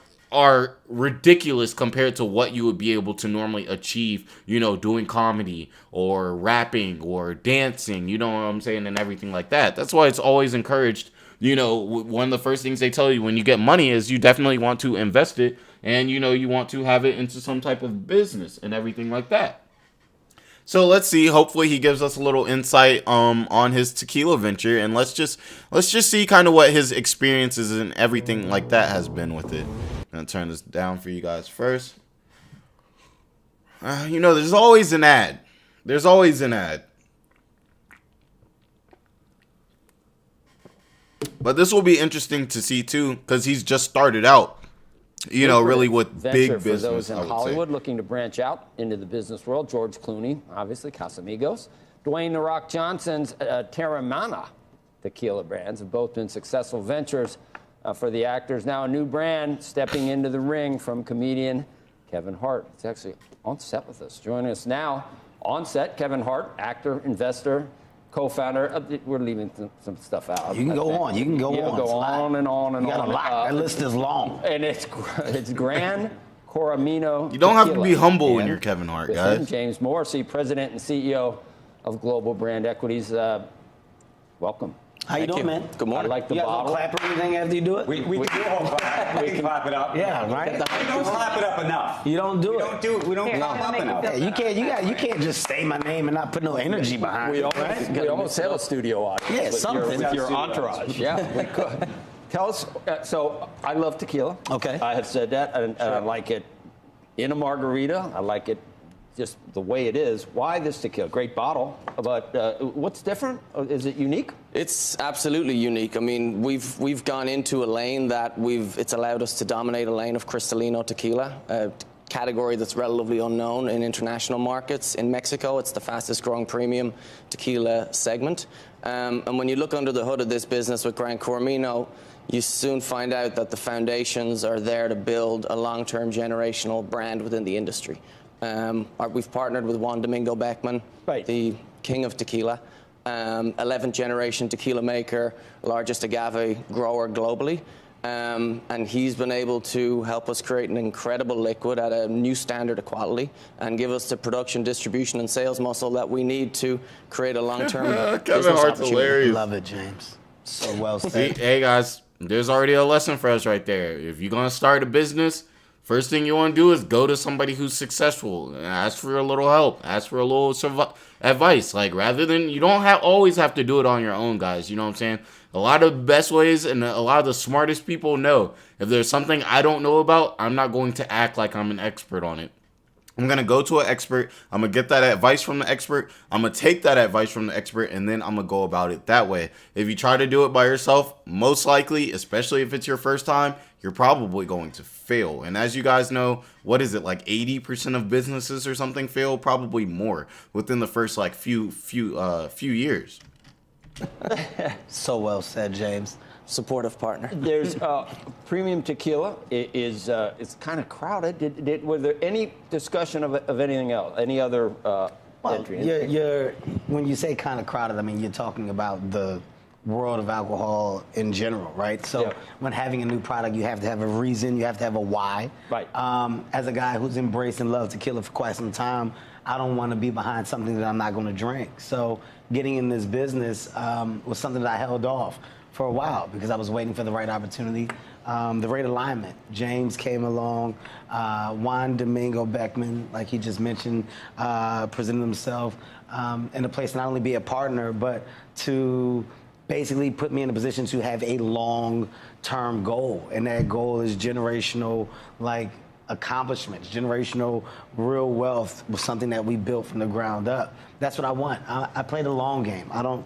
ridiculous compared to what you would be able to normally achieve, doing comedy or rapping or dancing, you know what I'm saying, and everything like that. That's why it's always encouraged. One of the first things they tell you when you get money is you definitely want to invest it, and you want to have it into some type of business and everything like that. So let's see. Hopefully he gives us a little insight on his tequila venture, and let's just see kind of what his experiences and everything like that has been with it. I'm gonna turn this down for you guys first. There's always an ad. There's always an ad. But this will be interesting to see too, because he's just started out, really with big business. For those in Hollywood looking to branch out into the business world, George Clooney, obviously, Casamigos. Dwayne "The Rock" Johnson's Terramana tequila brands have both been successful ventures for the actors. Now a new brand stepping into the ring from comedian Kevin Hart. It's actually on set with us. Joining us now on set, Kevin Hart, actor, investor, co-founder. We're leaving some stuff out. You can go on. You can go on. Go on and on and on. You got a lot. That list is long. And it's Gran Coramino. You don't have to be Tequila. humble when you're Kevin Hart, With guys. him, James Morrissey, president and CEO of Global Brand Equities. Welcome. How you doing, man? Good morning. I like the you bottle. You clap or anything after you do it? We can do it. We can clap it up. Yeah, right. We don't clap it up enough. You don't do we it. Don't do it. We don't clap up enough. Yeah, you can't just say my name and not put no energy behind it. We almost have a studio audience. Yeah, with something. with your entourage. Yeah, we could. Tell us. So I love tequila. Okay. I have said that, and I like it in a margarita. I like it just the way it is. Why this tequila? Great bottle, but what's different? Is it unique? It's absolutely unique. I mean, we've gone into a lane that it's allowed us to dominate a lane of Cristalino tequila. category that's relatively unknown in international markets. In Mexico, it's the fastest growing premium tequila segment. And when you look under the hood of this business with Gran Cormino, you soon find out that the foundations are there to build a long-term generational brand within the industry. We've partnered with Juan Domingo Beckman, the king of tequila, 11th generation tequila maker, largest agave grower globally. And he's been able to help us create an incredible liquid at a new standard of quality and give us the production, distribution, and sales muscle that we need to create a long-term Kevin Hart's hilarious. Love it, James. So well See, said. hey guys, there's already a lesson for us right there. If you're gonna start a business, first thing you want to do is go to somebody who's successful and ask for a little help, ask for a little advice. Like, rather than, you don't always have to do it on your own, guys. You know what I'm saying? A lot of the best ways and a lot of the smartest people know, if there's something I don't know about, I'm not going to act like I'm an expert on it. I'm going to go to an expert. I'm going to get that advice from the expert. I'm going to take that advice from the expert, and then I'm going to go about it that way. If you try to do it by yourself, most likely, especially if it's your first time, you're probably going to fail. And as you guys know, what is it, like 80% of businesses or something fail? Probably more within the first like few years. So well said, James. Supportive partner. There's premium tequila is it's kind of crowded. Was there any discussion of anything else? Any other entry? When you say kind of crowded, I mean, you're talking about the world of alcohol in general, right? So when having a new product, you have to have a reason, you have to have a why. Right. As a guy who's embraced and loved tequila for quite some time, I don't want to be behind something that I'm not going to drink. So getting in this business was something that I held off for a while because I was waiting for the right opportunity, the right alignment. James came along, Juan Domingo Beckman, like he just mentioned, presented himself in a place to not only be a partner, but to basically put me in a position to have a long-term goal. And that goal is generational, like, accomplishments, generational real wealth was something that we built from the ground up. That's what I want. I play the long game. I don't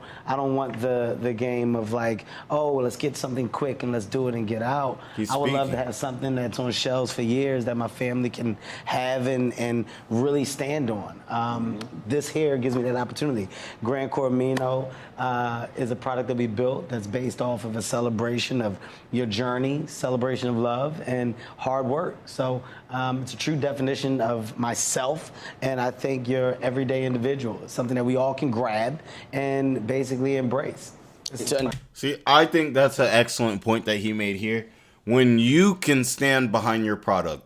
want the game of like, oh, well, let's get something quick and let's do it and get out. I would love to have something that's on shelves for years that my family can have and really stand on. This here gives me that opportunity. Gran Cormino is a product that we built that's based off of a celebration of your journey, celebration of love, and hard work. So it's a true definition of myself, and I think your everyday individual. It's something that we all can grab and basically embrace. See, I think that's an excellent point that he made here. When you can stand behind your product,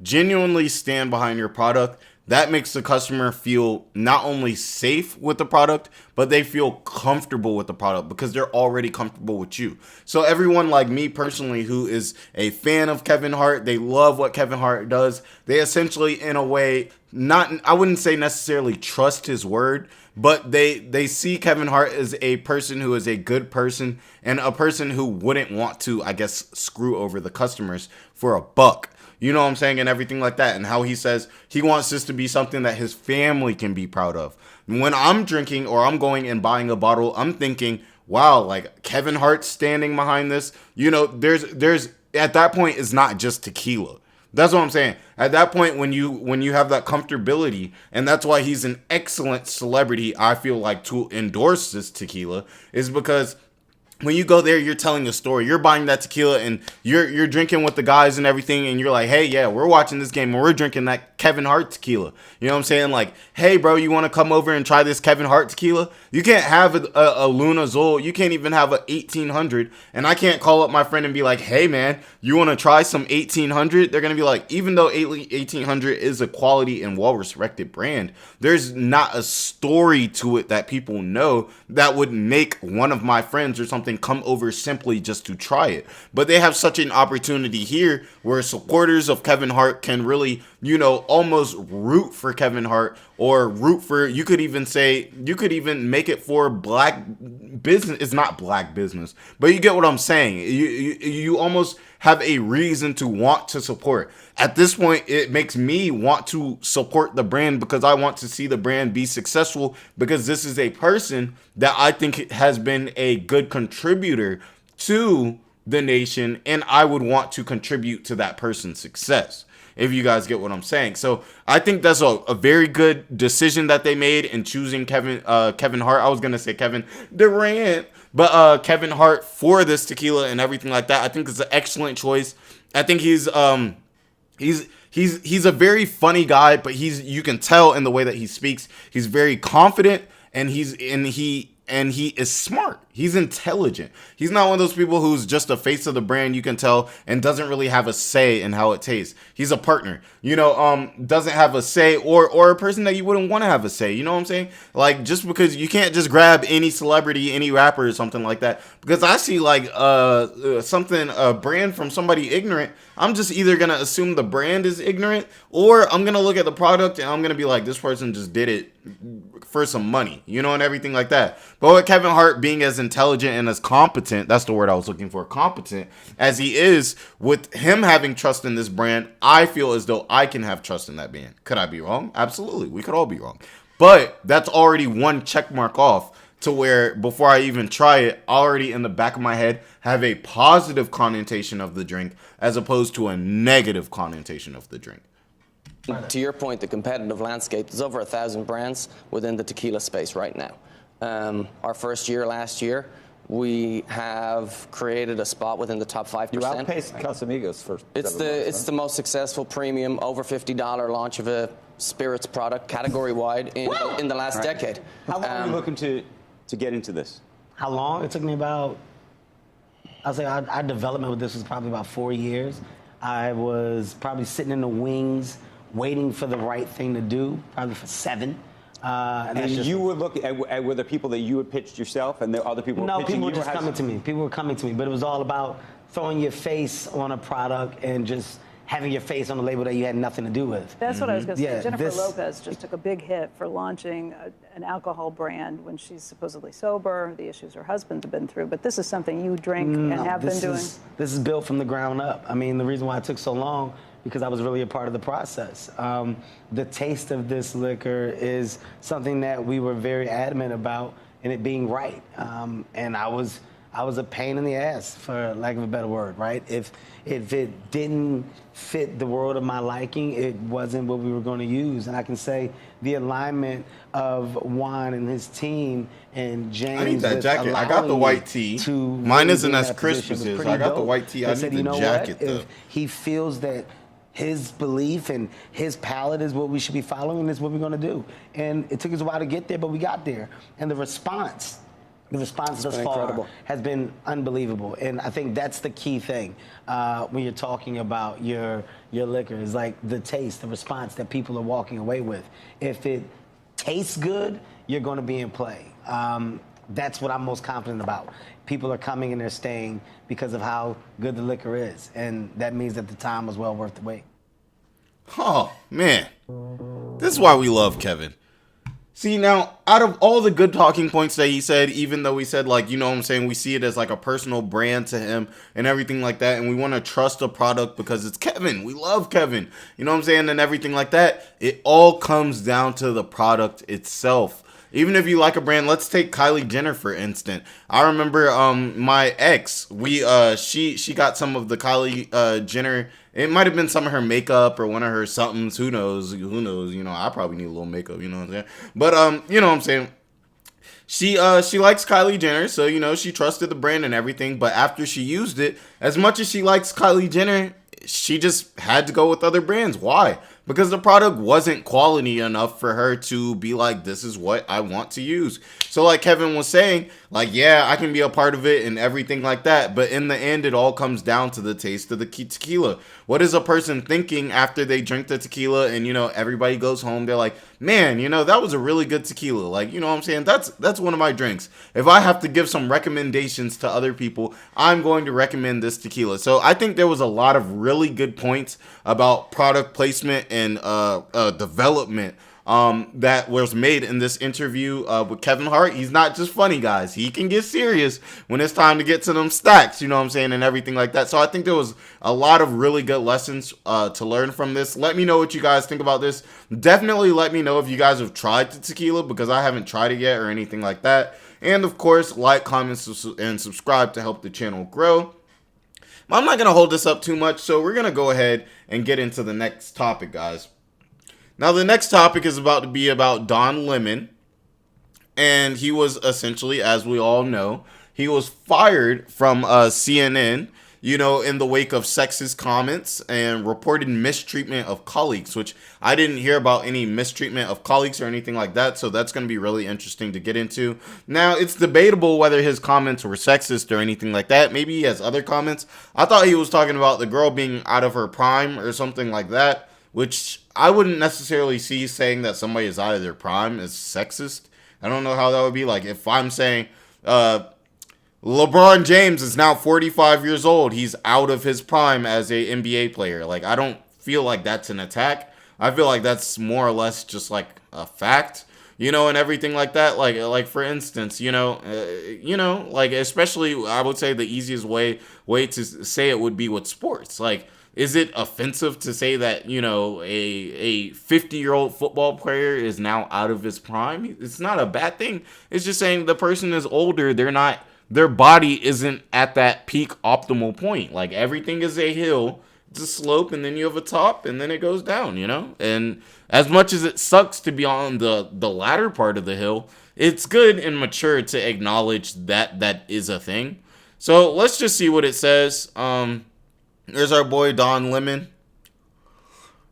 genuinely stand behind your product, that makes the customer feel not only safe with the product, but they feel comfortable with the product because they're already comfortable with you. So everyone like me personally who is a fan of Kevin Hart, they love what Kevin Hart does. They essentially, in a way, I wouldn't say necessarily trust his word, but they see Kevin Hart as a person who is a good person and a person who wouldn't want to, I guess, screw over the customers for a buck. You know what I'm saying? And everything like that. And how he says he wants this to be something that his family can be proud of. When I'm drinking or I'm going and buying a bottle, I'm thinking, wow, like Kevin Hart standing behind this. You know, there's at that point, it's not just tequila. That's what I'm saying. At that point, when you have that comfortability, and that's why he's an excellent celebrity, I feel like, to endorse this tequila, is because when you go there, you're telling a story. You're buying that tequila and you're drinking with the guys and everything, and you're like, hey, yeah, we're watching this game and we're drinking that Kevin Hart tequila. You know what I'm saying? Like, hey, bro, you want to come over and try this Kevin Hart tequila? You can't have a Luna Zol. You can't even have a 1800. And I can't call up my friend and be like, hey, man, you want to try some 1800? They're going to be like, even though 1800 is a quality and well-respected brand, there's not a story to it that people know that would make one of my friends or something come over simply just to try it. But they have such an opportunity here where supporters of Kevin Hart can really, you know, almost root for Kevin Hart, or root for, you could even make it for black business. It's not black business, but you get what I'm saying. You almost have a reason to want to support. At this point, it makes me want to support the brand because I want to see the brand be successful, because this is a person that I think has been a good contributor to the nation, and I would want to contribute to that person's success, if you guys get what I'm saying. So I think that's a very good decision that they made in choosing Kevin Hart. I was going to say Kevin Durant, but Kevin Hart for this tequila and everything like that. I think it's an excellent choice. I think he's a very funny guy, but you can tell in the way that he speaks, he's very confident, and he is smart. He's intelligent. He's not one of those people who's just a face of the brand, you can tell, and doesn't really have a say in how it tastes. He's a partner, doesn't have a say, or a person that you wouldn't want to have a say. You know what I'm saying? Like, just because you can't just grab any celebrity, any rapper or something like that. Because I see like a brand from somebody ignorant, I'm just either going to assume the brand is ignorant, or I'm going to look at the product and I'm going to be like, this person just did it for some money, and everything like that. But with Kevin Hart being as intelligent and as competent, that's the word I was looking for, competent, as he is, with him having trust in this brand, I feel as though I can have trust in that brand. Could I be wrong? Absolutely. We could all be wrong. But that's already one check mark off, to where before I even try it, already in the back of my head have a positive connotation of the drink as opposed to a negative connotation of the drink. To your point, the competitive landscape, there's over 1,000 brands within the tequila space right now. Our first year last year, we have created a spot within the top 5%. You outpaced Casamigos for it's the most successful premium, over $50 launch of a spirits product category-wide in the last decade. How long are you looking to get into this? How long? It took me about, I'll say our development with this was probably about 4 years. I was probably sitting in the wings, waiting for the right thing to do, probably for 7. And you were looking at were the people that you had pitched yourself, and the other people were pitching you? No, people were just coming to me. People were coming to me, but it was all about throwing your face on a product and just having your face on a label that you had nothing to do with. That's what I was going to say. Yeah, Jennifer Lopez just took a big hit for launching an alcohol brand when she's supposedly sober, the issues her husband have been through. But this is something you drink and have been doing. This is built from the ground up. I mean, the reason why it took so long, because I was really a part of the process. The taste of this liquor is something that we were very adamant about, and it being right. And I was a pain in the ass, for lack of a better word, right? If it didn't fit the world of my liking, it wasn't what we were going to use. And I can say the alignment of Juan and his team and James. I need that jacket. I got the white tee. Mine isn't as crisp as his. I got the white tee. I need the jacket, though. If he feels that his belief and his palate is what we should be following, is what we're going to do. And it took us a while to get there, but we got there. And the response thus far has been unbelievable. And I think that's the key thing when you're talking about your liquor, is like the taste, the response that people are walking away with. If it tastes good, you're going to be in play. That's what I'm most confident about. People are coming and they're staying because of how good the liquor is. And that means that the time was well worth the wait. Oh, man. This is why we love Kevin. See, now, out of all the good talking points that he said, even though he said, like, you know what I'm saying, we see it as like a personal brand to him and everything like that, and we want to trust a product because it's Kevin. We love Kevin. You know what I'm saying? And everything like that. It all comes down to the product itself. Even if you like a brand, let's take Kylie Jenner for instance. I remember my ex, she got some of the Kylie Jenner. It might have been some of her makeup or one of her somethings. Who knows? You know, I probably need a little makeup. You know what I'm saying? But you know what I'm saying. She likes Kylie Jenner, so you know she trusted the brand and everything. But after she used it, as much as she likes Kylie Jenner, she just had to go with other brands. Why? Because the product wasn't quality enough for her to be like, this is what I want to use. So like Kevin was saying, like, yeah, I can be a part of it and everything like that. But in the end, it all comes down to the taste of the tequila. What is a person thinking after they drink the tequila and, you know, everybody goes home? They're like, man, you know, that was a really good tequila. Like, you know what I'm saying? That's one of my drinks. If I have to give some recommendations to other people, I'm going to recommend this tequila. So I think there was a lot of really good points about product placement and development that was made in this interview with Kevin Hart. He's not just funny, guys. He can get serious when it's time to get to them stacks, you know what I'm saying, and everything like that. So I think there was a lot of really good lessons to learn from this. Let me know what you guys think about this. Definitely let me know if you guys have tried the tequila, because I haven't tried it yet or anything like that. And of course, like, comment, and subscribe to help the channel grow. I'm not going to hold this up too much, so we're going to go ahead and get into the next topic, guys. Now, the next topic is about to be about Don Lemon, and he was essentially, as we all know, he was fired from CNN, in the wake of sexist comments and reported mistreatment of colleagues, which I didn't hear about any mistreatment of colleagues or anything like that, so that's going to be really interesting to get into. Now, it's debatable whether his comments were sexist or anything like that. Maybe he has other comments. I thought he was talking about the girl being out of her prime or something like that, which I wouldn't necessarily see saying that somebody is out of their prime is sexist. I don't know how that would be. Like, if I'm saying, LeBron James is now 45 years old. He's out of his prime as a NBA player. Like, I don't feel like that's an attack. I feel like that's more or less just like a fact, and everything like that. Like for instance, like especially I would say the easiest way to say it would be with sports. Like, is it offensive to say that, a 50-year-old football player is now out of his prime? It's not a bad thing. It's just saying the person is older. Their body isn't at that peak optimal point. Like, everything is a hill, it's a slope, and then you have a top, and then it goes down, And as much as it sucks to be on the latter part of the hill, it's good and mature to acknowledge that is a thing. So let's just see what it says. There's our boy Don Lemon.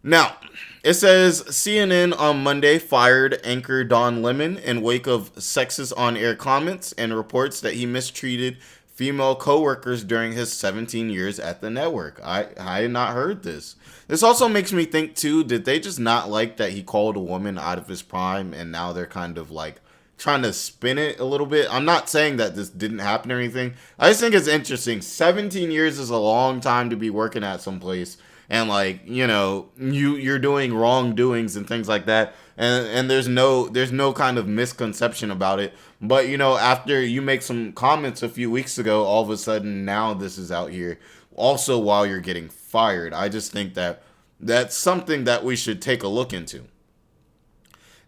Now, it says CNN on Monday fired anchor Don Lemon in wake of sexist on-air comments and reports that he mistreated female coworkers during his 17 years at the network. I had not heard this. This also makes me think too, did they just not like that he called a woman out of his prime and now they're kind of like trying to spin it a little bit? I'm not saying that this didn't happen or anything. I just think it's interesting. 17 years is a long time to be working at some place. And like, you're doing wrongdoings and things like that. And there's no kind of misconception about it. But, after you make some comments a few weeks ago, all of a sudden now this is out here. Also while you're getting fired. I just think that that's something that we should take a look into.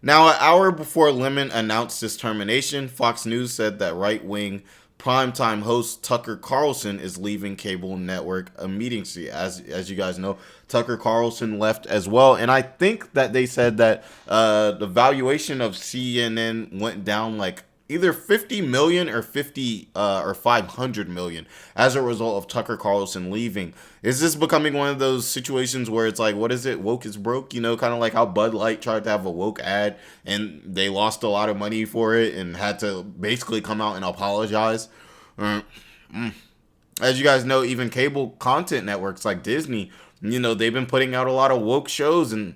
Now, an hour before Lemon announced his termination, Fox News said that right-wing primetime host Tucker Carlson is leaving cable network immediately. As you guys know, Tucker Carlson left as well. And I think that they said that the valuation of CNN went down like either 50 million or 500 million as a result of Tucker Carlson leaving. Is this becoming one of those situations where it's like, what is it? Woke is broke, kind of like how Bud Light tried to have a woke ad and they lost a lot of money for it and had to basically come out and apologize. As you guys know, even cable content networks like Disney, they've been putting out a lot of woke shows and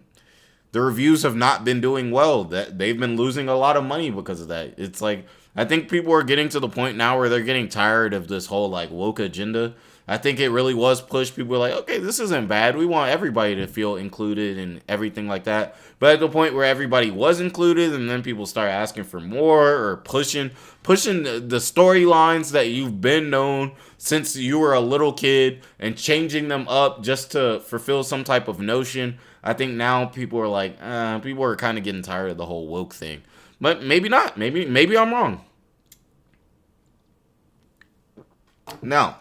the reviews have not been doing well. That they've been losing a lot of money because of that. It's like, I think people are getting to the point now where they're getting tired of this whole like woke agenda. I think it really was pushed. People were like, okay, this isn't bad. We want everybody to feel included and everything like that. But at the point where everybody was included and then people start asking for more or pushing the storylines that you've been known since you were a little kid and changing them up just to fulfill some type of notion. I think now people are like, people are kind of getting tired of the whole woke thing. But maybe not. Maybe I'm wrong. Now,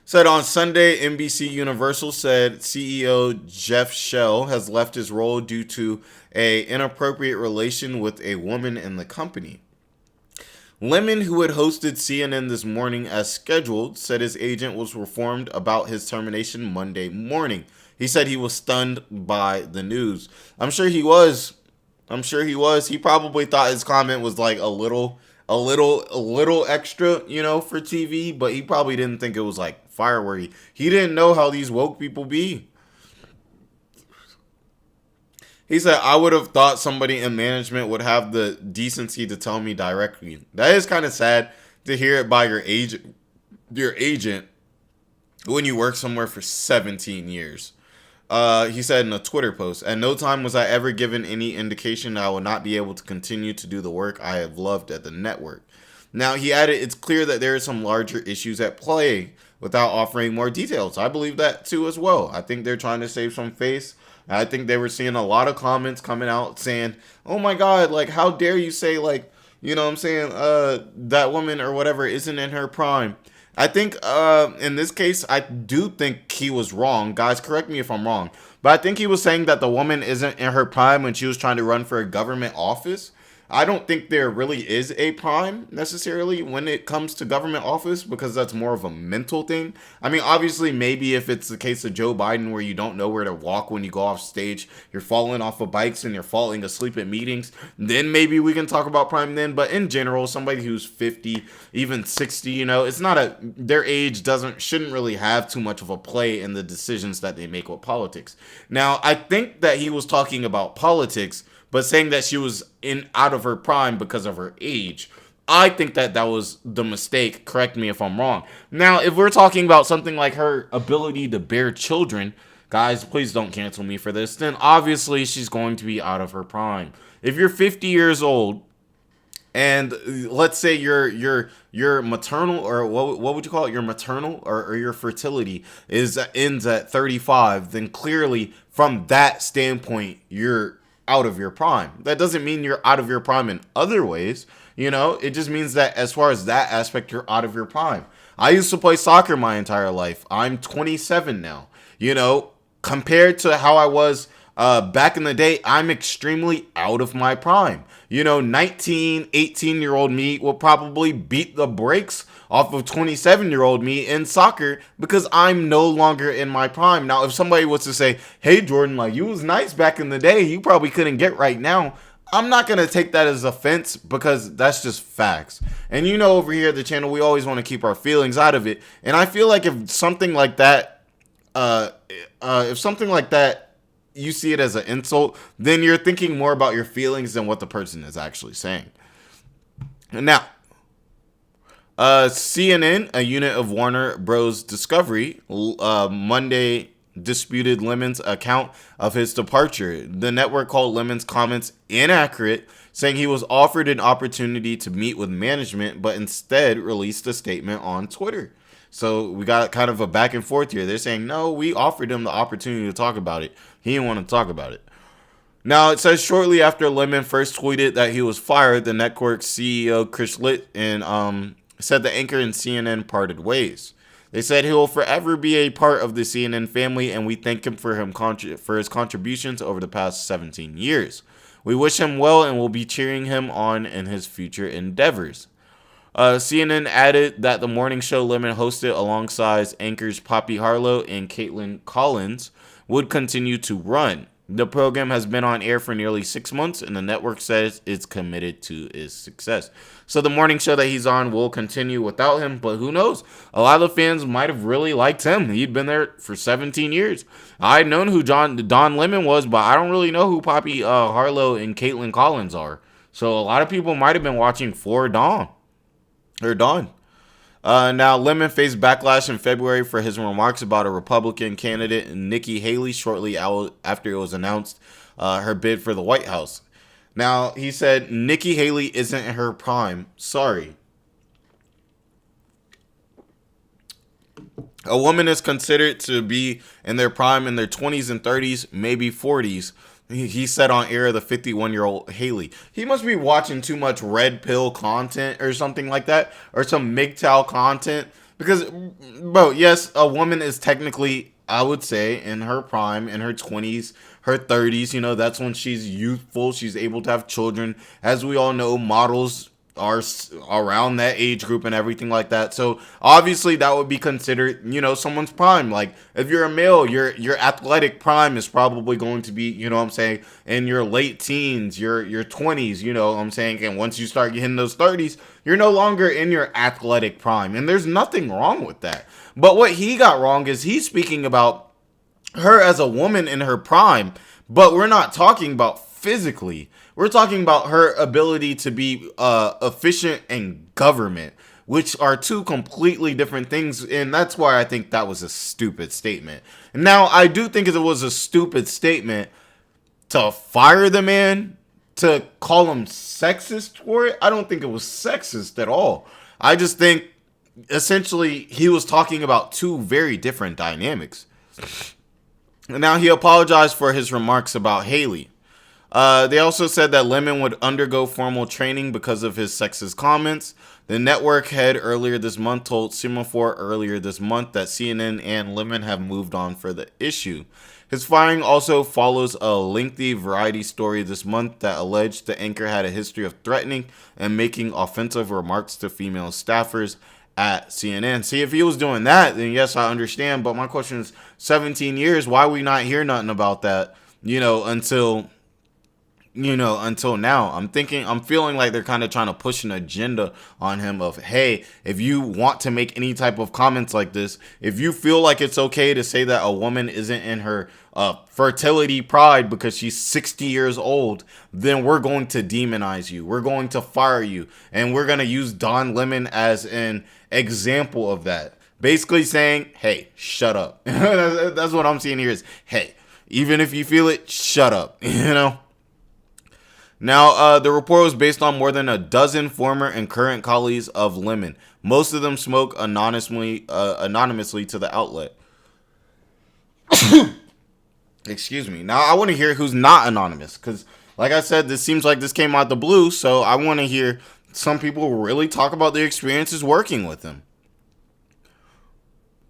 said on Sunday, NBC Universal said CEO Jeff Shell has left his role due to an inappropriate relation with a woman in the company. Lemon, who had hosted CNN this morning as scheduled, said his agent was informed about his termination Monday morning. He said he was stunned by the news. I'm sure he was. He probably thought his comment was like a little extra, for TV, but he probably didn't think it was like fireworky. He didn't know how these woke people be. He said, I would have thought somebody in management would have the decency to tell me directly. That is kind of sad to hear it by your agent when you work somewhere for 17 years. He said in a Twitter post, at no time was I ever given any indication that I would not be able to continue to do the work I have loved at the network. Now, he added, it's clear that there are some larger issues at play without offering more details. I believe that too as well. I think they're trying to save some face. I think they were seeing a lot of comments coming out saying, oh my God, like, how dare you say, like, that woman or whatever isn't in her prime. I think in this case, I do think he was wrong. Guys, correct me if I'm wrong. But I think he was saying that the woman isn't in her prime when she was trying to run for a government office. I don't think there really is a prime necessarily when it comes to government office, because that's more of a mental thing. I mean, obviously, maybe if it's the case of Joe Biden where you don't know where to walk when you go off stage, you're falling off of bikes and you're falling asleep at meetings, then maybe we can talk about prime then. But in general, somebody who's 50, even 60, you know, it's not their age shouldn't really have too much of a play in the decisions that they make with politics. Now, I think that he was talking about politics, but saying that she was out of her prime because of her age. I think that was the mistake. Correct me if I'm wrong. Now, if we're talking about something like her ability to bear children, guys, please don't cancel me for this, then obviously she's going to be out of her prime. If you're 50 years old, and let's say your maternal, or what would you call it? Your maternal or your fertility ends at 35, then clearly from that standpoint, you're out of your prime. That doesn't mean you're out of your prime in other ways. You know, it just means that as far as that aspect, you're out of your prime. I used to play soccer my entire life. I'm 27 now. You know, compared to how I was back in the day, I'm extremely out of my prime. You know, 19, 18-year-old me will probably beat the brakes off of 27-year-old me in soccer because I'm no longer in my prime. Now, if somebody was to say, hey, Jordan, like, you was nice back in the day, you probably couldn't get right now, I'm not going to take that as offense because that's just facts. And you know, over here at the channel, we always want to keep our feelings out of it. And I feel like if something like that, you see it as an insult, then you're thinking more about your feelings than what the person is actually saying. Now, CNN, a unit of Warner Bros. Discovery, Monday disputed Lemon's account of his departure. The network called Lemon's comments inaccurate, saying he was offered an opportunity to meet with management, but instead released a statement on Twitter. So we got kind of a back and forth here. They're saying, no, we offered him the opportunity to talk about it. He didn't want to talk about it. Now, it says shortly after Lemon first tweeted that he was fired, the network's CEO, Chris Litt, and said the anchor and CNN parted ways. They said he will forever be a part of the CNN family, and we thank him for his contributions over the past 17 years. We wish him well and will be cheering him on in his future endeavors. CNN added that the morning show Lemon hosted alongside anchors Poppy Harlow and Caitlin Collins would continue to run. The program has been on air for nearly 6 months, and the network says it's committed to its success. So the morning show that he's on will continue without him, but who knows? A lot of the fans might have really liked him. He'd been there for 17 years. I'd known who Don Lemon was, but I don't really know who Poppy Harlow and Caitlin Collins are. So a lot of people might have been watching for Don. Now, Lemon faced backlash in February for his remarks about a Republican candidate, Nikki Haley, shortly after it was announced her bid for the White House. Now, he said, Nikki Haley isn't in her prime. Sorry. A woman is considered to be in their prime in their 20s and 30s, maybe 40s. He said on air, the 51-year-old Haley. He must be watching too much red pill content or something like that, or some MGTOW content. Because, bro, yes, a woman is technically, I would say, in her prime, in her 20s, her 30s. You know, that's when she's youthful. She's able to have children. As we all know, models are around that age group and everything like that. So obviously that would be considered, you know, someone's prime. Like if you're a male, your athletic prime is probably going to be, you know what I'm saying, in your late teens, your 20s, you know what I'm saying. And once you start getting those 30s, you're no longer in your athletic prime. And there's nothing wrong with that. But what he got wrong is he's speaking about her as a woman in her prime, but we're not talking about physically. We're talking about her ability to be efficient in government, which are two completely different things. And that's why I think that was a stupid statement. And now I do think it was a stupid statement to fire the man, to call him sexist for it. I don't think it was sexist at all. I just think essentially he was talking about two very different dynamics. And now he apologized for his remarks about Haley. They also said that Lemon would undergo formal training because of his sexist comments. The network head earlier this month told Semaphore earlier this month that CNN and Lemon have moved on for the issue. His firing also follows a lengthy Variety story this month that alleged the anchor had a history of threatening and making offensive remarks to female staffers at CNN. See, if he was doing that, then yes, I understand. But my question is, 17 years, why we not hear nothing about that, until now? I'm feeling like they're kind of trying to push an agenda on him of, hey, if you want to make any type of comments like this, if you feel like it's okay to say that a woman isn't in her fertility pride because she's 60 years old, then we're going to demonize you. We're going to fire you. And we're going to use Don Lemon as an example of that. Basically saying, hey, shut up. That's what I'm seeing here is, hey, even if you feel it, shut up, Now, the report was based on more than a dozen former and current colleagues of Lemon. Most of them spoke anonymously to the outlet. Excuse me. Now, I want to hear who's not anonymous, because, like I said, this seems like this came out the blue, so I want to hear some people really talk about their experiences working with him.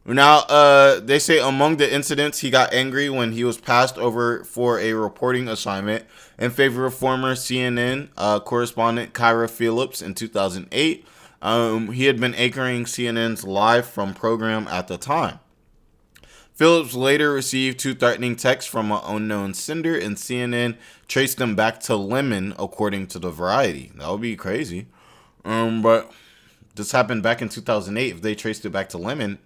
Now, they say among the incidents, he got angry when he was passed over for a reporting assignment in favor of former CNN correspondent Kyra Phillips in 2008. He had been anchoring CNN's Live From program at the time. Phillips later received 2 threatening texts from an unknown sender, and CNN traced them back to Lemon, according to the Variety. That would be crazy. But this happened back in 2008. If they traced it back to Lemon,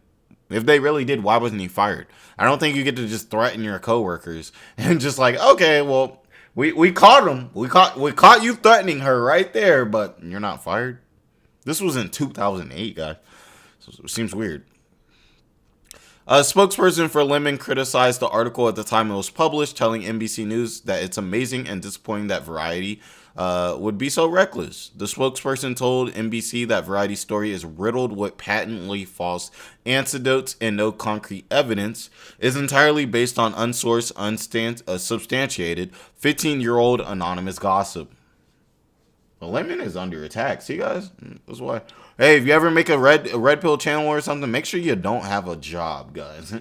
if they really did, why wasn't he fired? I don't think you get to just threaten your coworkers and just like, okay, well, we caught him. We caught you threatening her right there, but you're not fired. This was in 2008, guys. So it seems weird. A spokesperson for Lemon criticized the article at the time it was published, telling NBC News that it's amazing and disappointing that Variety would be so reckless. The spokesperson told NBC that Variety's story is riddled with patently false anecdotes and no concrete evidence, is entirely based on unsourced, unsubstantiated 15-year-old anonymous gossip. Well, Lemon is under attack. See, guys? That's why. Hey, if you ever make a red pill channel or something, make sure you don't have a job, guys.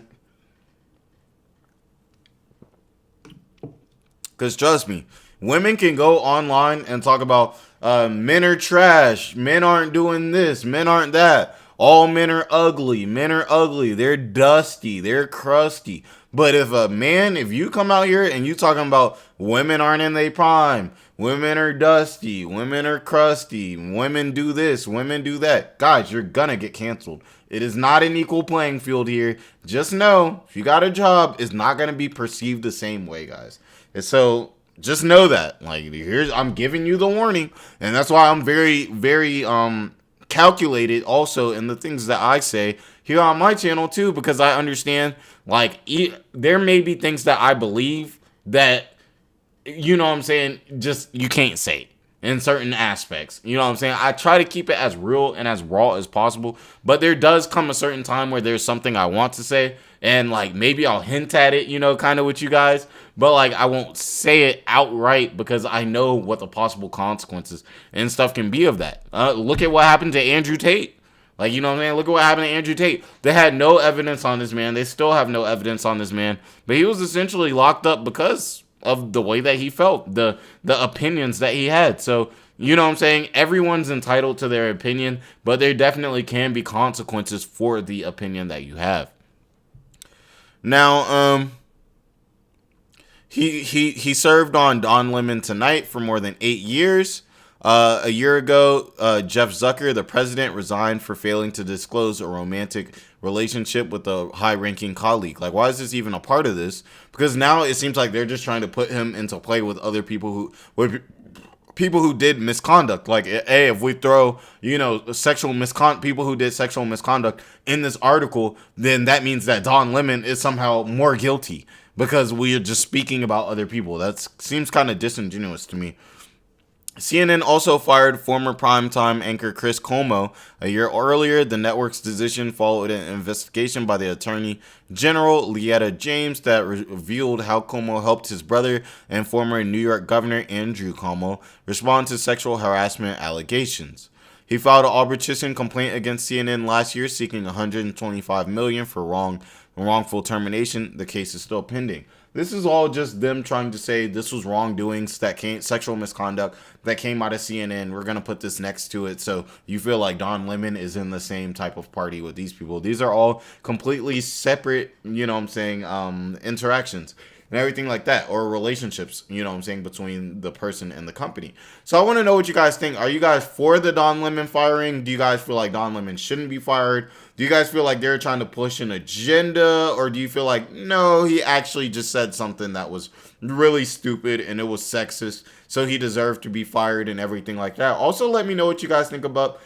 Because trust me, women can go online and talk about men are trash, men aren't doing this, men aren't that. All men are ugly. Men are ugly. They're dusty. They're crusty. But if you come out here and you talking about women aren't in their prime, women are dusty, women are crusty, women do this, women do that, guys, you're gonna get canceled. It is not an equal playing field here. Just know, if you got a job, it's not gonna be perceived the same way, guys. And so just know that. Like, I'm giving you the warning, and that's why I'm very, very calculated also in the things that I say here on my channel too, because I understand, like, there may be things that I believe that, you know what I'm saying, just you can't say in certain aspects. You know what I'm saying? I try to keep it as real and as raw as possible, but there does come a certain time where there's something I want to say, and like maybe I'll hint at it, kind of with you guys, but like I won't say it outright because I know what the possible consequences and stuff can be of that. Look at what happened to Andrew Tate. Like, you know what I'm saying? Look at what happened to Andrew Tate. They had no evidence on this man. They still have no evidence on this man. But he was essentially locked up because of the way that he felt, the opinions that he had. So, you know what I'm saying? Everyone's entitled to their opinion, but there definitely can be consequences for the opinion that you have. Now, he served on Don Lemon Tonight for more than 8 years. A year ago, Jeff Zucker, the president, resigned for failing to disclose a romantic relationship with a high-ranking colleague. Like, why is this even a part of this? Because now it seems like they're just trying to put him into play with other people who did misconduct. Like, hey, if we throw, people who did sexual misconduct in this article, then that means that Don Lemon is somehow more guilty because we are just speaking about other people. That seems kind of disingenuous to me. CNN also fired former primetime anchor Chris Cuomo. A year earlier, the network's decision followed an investigation by the Attorney General Letitia James that revealed how Cuomo helped his brother and former New York Governor Andrew Cuomo respond to sexual harassment allegations. He filed an arbitration complaint against CNN last year, seeking $125 million for wrongful termination. The case is still pending. This is all just them trying to say this was wrongdoings that came, sexual misconduct that came out of CNN. We're going to put this next to it so you feel like Don Lemon is in the same type of party with these people. These are all completely separate, interactions and everything like that, or relationships, between the person and the company. So I want to know what you guys think. Are you guys for the Don Lemon firing? Do you guys feel like Don Lemon shouldn't be fired? Do you guys feel like they're trying to push an agenda, or do you feel like, no, he actually just said something that was really stupid and it was sexist, so he deserved to be fired and everything like that? Also, let me know what you guys think about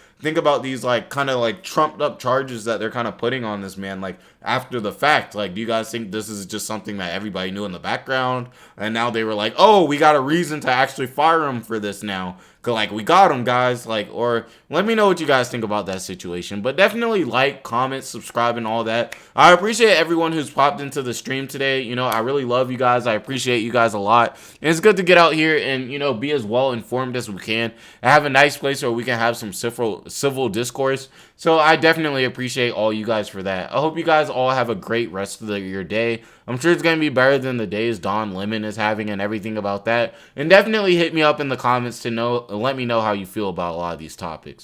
these kind of trumped up charges that they're kind of putting on this man after the fact. Do you guys think this is just something that everybody knew in the background and now they were like, oh, we got a reason to actually fire him for this now, because we got him, guys? Or let me know what you guys think about that situation. But definitely comment, subscribe, and all that. I appreciate everyone who's popped into the stream today. I really love you guys. I appreciate you guys a lot, and it's good to get out here and be as well informed as we can and have a nice place where we can have some civil discourse. So I definitely appreciate all you guys for that. I hope you guys all have a great rest of your day. I'm sure it's going to be better than the days Don Lemon is having and everything about that. And definitely hit me up in the comments to let me know how you feel about a lot of these topics.